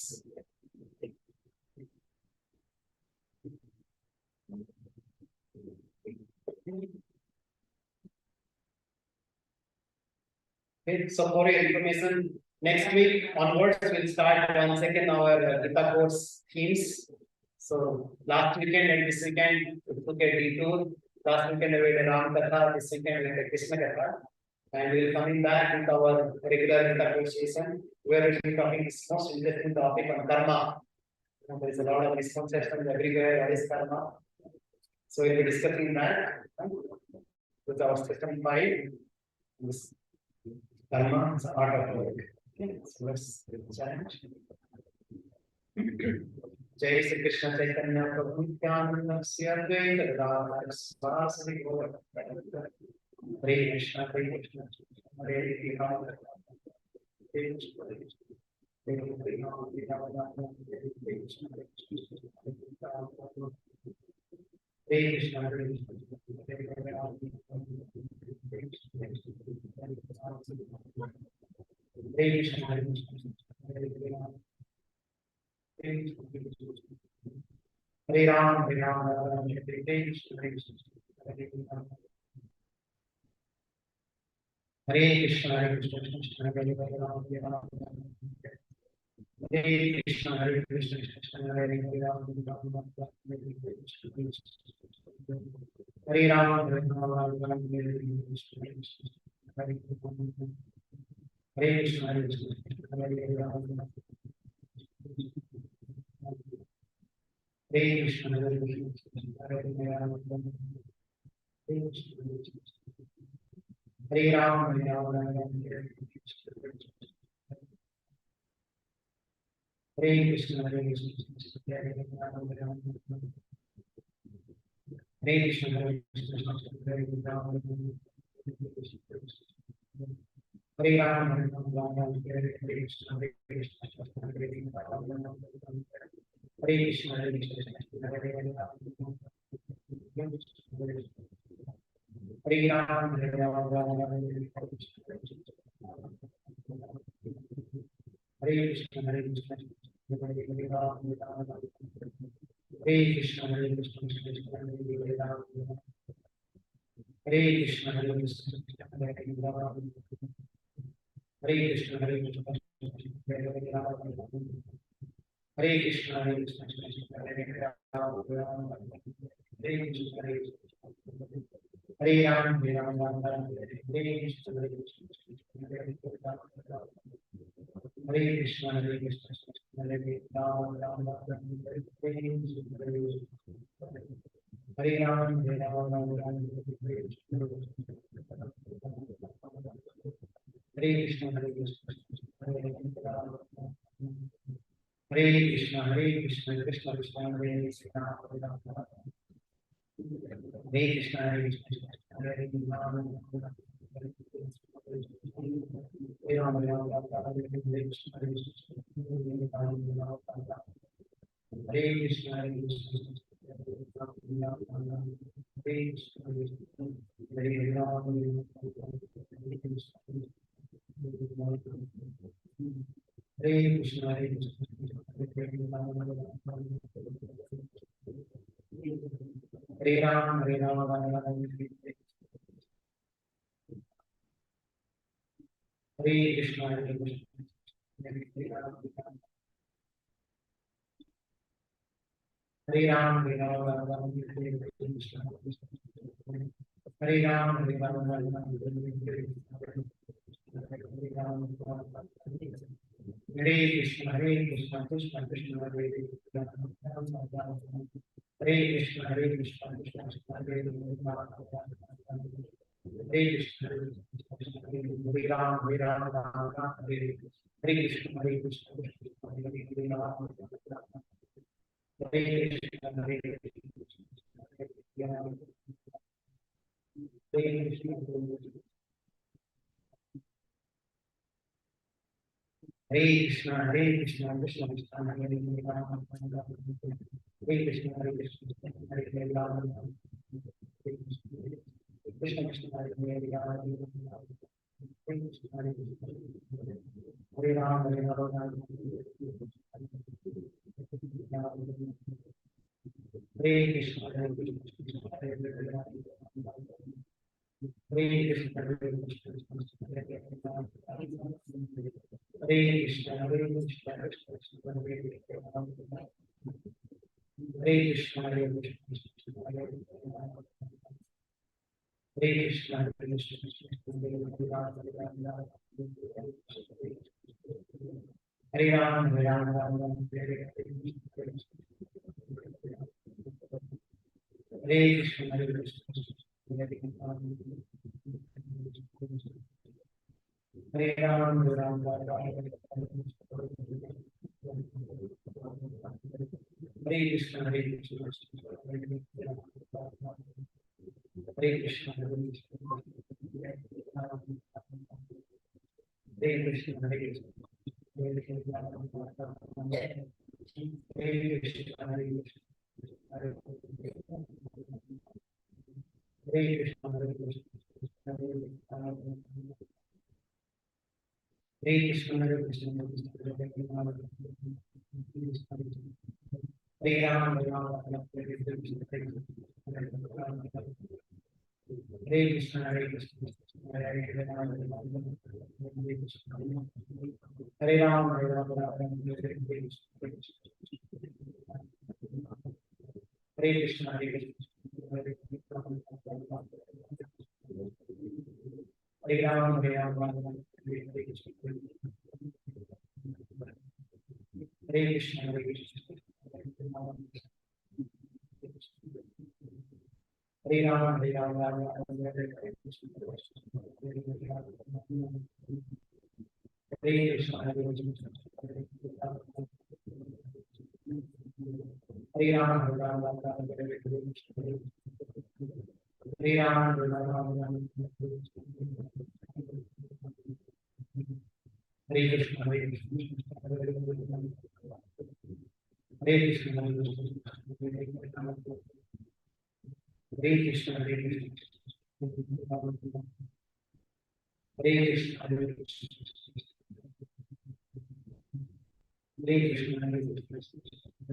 Okay, so for your information, next week onwards, we'll start once again our Gita course themes. So last weekend and this weekend, we took a detour. Last weekend we had a Ram Katha, this weekend we had a Krishna Katha. And we'll coming back with our regular Gita course session, where we'll be talking this most interesting topic on karma. There is a lot of misconceptions everywhere. What is karma? So we'll be discussing that with our system 5. This karma is art of work. Okay, so let's challenge. Jai Shri Krishna Chaitanya Prabhu Nityananda Sri Advaita Gadadhara Swasati Gaura Hare Krishna Hare Krishna Hare Rama Hare Krishna Hare Ram, Hare Ram, Hare Krishna, Hare Krishna, Hare Krishna, Hare Ram, Hare Ram, Hare Krishna, Hare Krishna, Hare Ram, Hare Ram, Hare Ram, Hare Krishna, Hare Krishna, Hare Ram. Hare Krishna, Hare Krishna, Hare Ram, Hare Ram, Hare Ram, Hare Krishna, Hare Krishna, Hare Ram, Hare Krishna, Hare Krishna, Hare Ram, Hare Ram, Hare Ram, Hare Krishna, Hare Krishna, Hare Ram. Hare Krishna, Hare Krishna, Hare Ram, Hare Ram, Hare Ram, Hare Krishna, Hare Krishna, Hare Ram, Hare Krishna, Hare Krishna, Hare Ram, Hare Krishna, Hare Krishna, Hare Ram, Hare Krishna, Hare Krishna, Hare Ram. Hare Krishna, Hare Krishna, Hare Ram, Hare Krishna, Hare Hare Ram, Hare Ram, Hare Krishna, Hare Krishna, Hare Krishna, Hare Ram, Hare Ram, Hare Ram, Hare Krishna, Hare Krishna, Hare Ram. Hare Krishna, Hare Krishna, Krishna Krishna, Hare Hare, Hare Ram, Hare Krishna, Hare Krishna, Hare Ram, Hare Ram, Hare Krishna, Hare Krishna, Hare Krishna, Hare Krishna, Hare Krishna, Hare Ram, Hare Ram, Hare Krishna, Hare Krishna, Hare Ram, Hare Ram, Hare Ram, Hare Ram, Hare Krishna, Krishna Krishna, Hare Hare, Hare Krishna, Krishna Krishna, Hare Hare, Hare Krishna, Hare Ram, Ram Ram, Hare Hare, Hare Krishna, Krishna Krishna, Hare Ram, Hare Krishna, Hare Krishna, Hare Krishna, Krishna Krishna, Hare Ram, Hare Krishna, Hare Ram, Krishna Krishna, Hare Ram, Hare Ram, Hare Ram, Hare Krishna, Hare Krishna, Hare Ram, Hare Krishna, Hare Krishna, Hare Ram, Hare Krishna, Hare Krishna, Hare Ram, Hare Krishna, Hare Krishna, Hare Ram, Hare Krishna, Hare Krishna, Hare Ram, Hare Ram, Hare Ram, Hare Krishna, Hare Krishna, Hare Ram, Hare Ram, Hare Krishna, Hare Krishna, Hare Krishna, Hare Krishna, Hare Krishna, Hare Krishna, Hare Krishna, Hare Krishna, Hare Krishna, Hare Krishna, Hare Krishna, Hare Krishna, Hare Krishna, Hare Ram, Hare Ram, Hare Krishna, Hare Krishna, Hare Krishna, Hare Ram, Hare Ram, Hare Ram, Hare Krishna, Hare Krishna, Hare Ram, Hare Ram, Hare Krishna, Hare Krishna, Hare Krishna, Hare Ram, Hare Ram, Hare Krishna, Hare Krishna, Hare Krishna, Hare Ram, Hare Ram, Hare Krishna, Hare Ram, Hare Ram, Hare Krishna, Hare Krishna, Hare Krishna, Hare Krishna, Hare Krishna, Hare Krishna, Hare Krishna, Hare Krishna, Hare Krishna, Hare Krishna, Hare Krishna, Hare Krishna, Hare Krishna,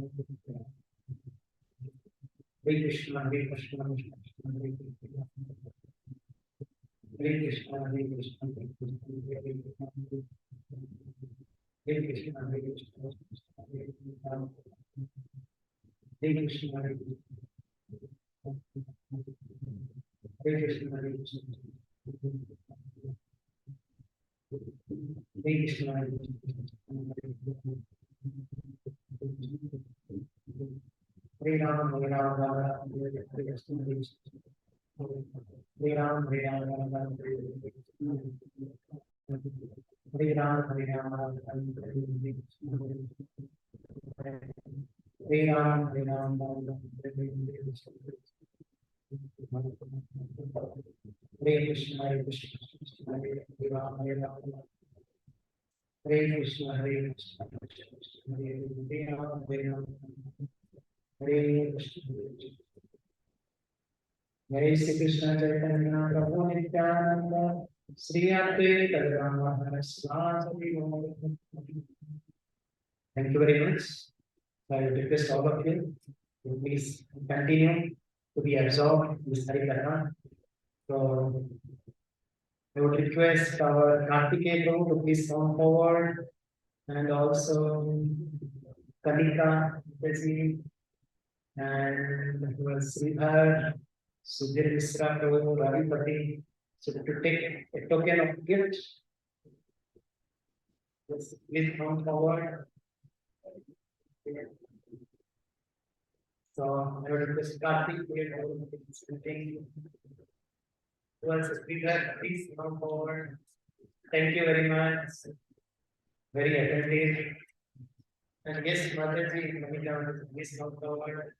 Hare Krishna, Hare Krishna, Hare Krishna, Hare Krishna, Hare Krishna, Hare Krishna, Hare Hare Ram, Hare Ram, Hare Krishna, Hare Ram, Hare Ram, Hare Ram, Hare Ram, Hare Ram, Hare Ram, Hare Krishna, Hare Krishna, Hare Ram, Hare Ram, Hare Krishna, Hare Krishna, Hare Ram, Hare Ram, Hare Krishna, Hare Shri Krishna Chaitanya Prabhu Nityananda Sri Advaita Gadadhara Swami. Thank you very much. I request all of you to please continue to be absorbed in this Harikatha. So I would request our Kartikeya Prabhu to please come forward, and also Kalika Desi, and Sridhar, Sudhir Misra Prabhu, Ravipati. So to take a token of gift, Just please come forward. So I would request Karthik to towards the speaker, please come forward. Thank you very much. Very attentive. And yes, Mataji is coming down. Please come forward.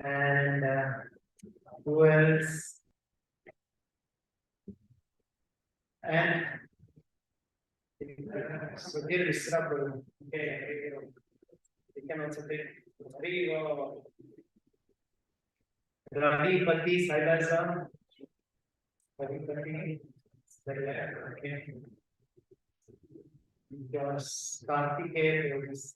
And who else? And Sudhir Misra, okay, you can also take Ravi Pati Sailasa. Ravi Pati, okay. Yes, Karthike is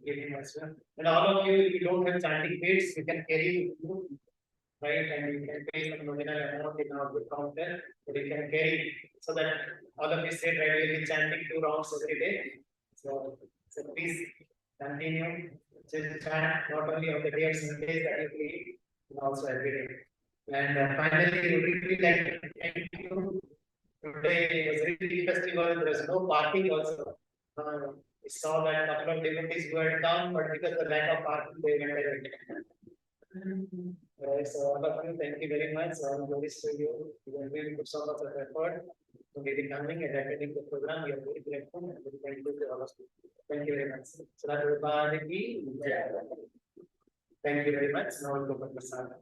giving as well. And all of you, if you don't have chanting plates, you can carry with you, right? And you can pay some nominal amount in our counter, but you can carry so that all of you say, right, we'll be chanting 2 rounds every day. So please continue to chant not only on the day of Sundays that you lead, but also every day. And finally, we really like to thank you. Today was a really festival. There was no parking also. We saw that a couple of devotees were down, but because of the lack of parking, they went away. So all of you, thank you very much. I'm Glories to you. You have really put so much of effort to be coming and attending the program. We are very grateful and very thankful to all of you. Thank you very much. So that will be thank you very much. Now we'll go for the Prasadam.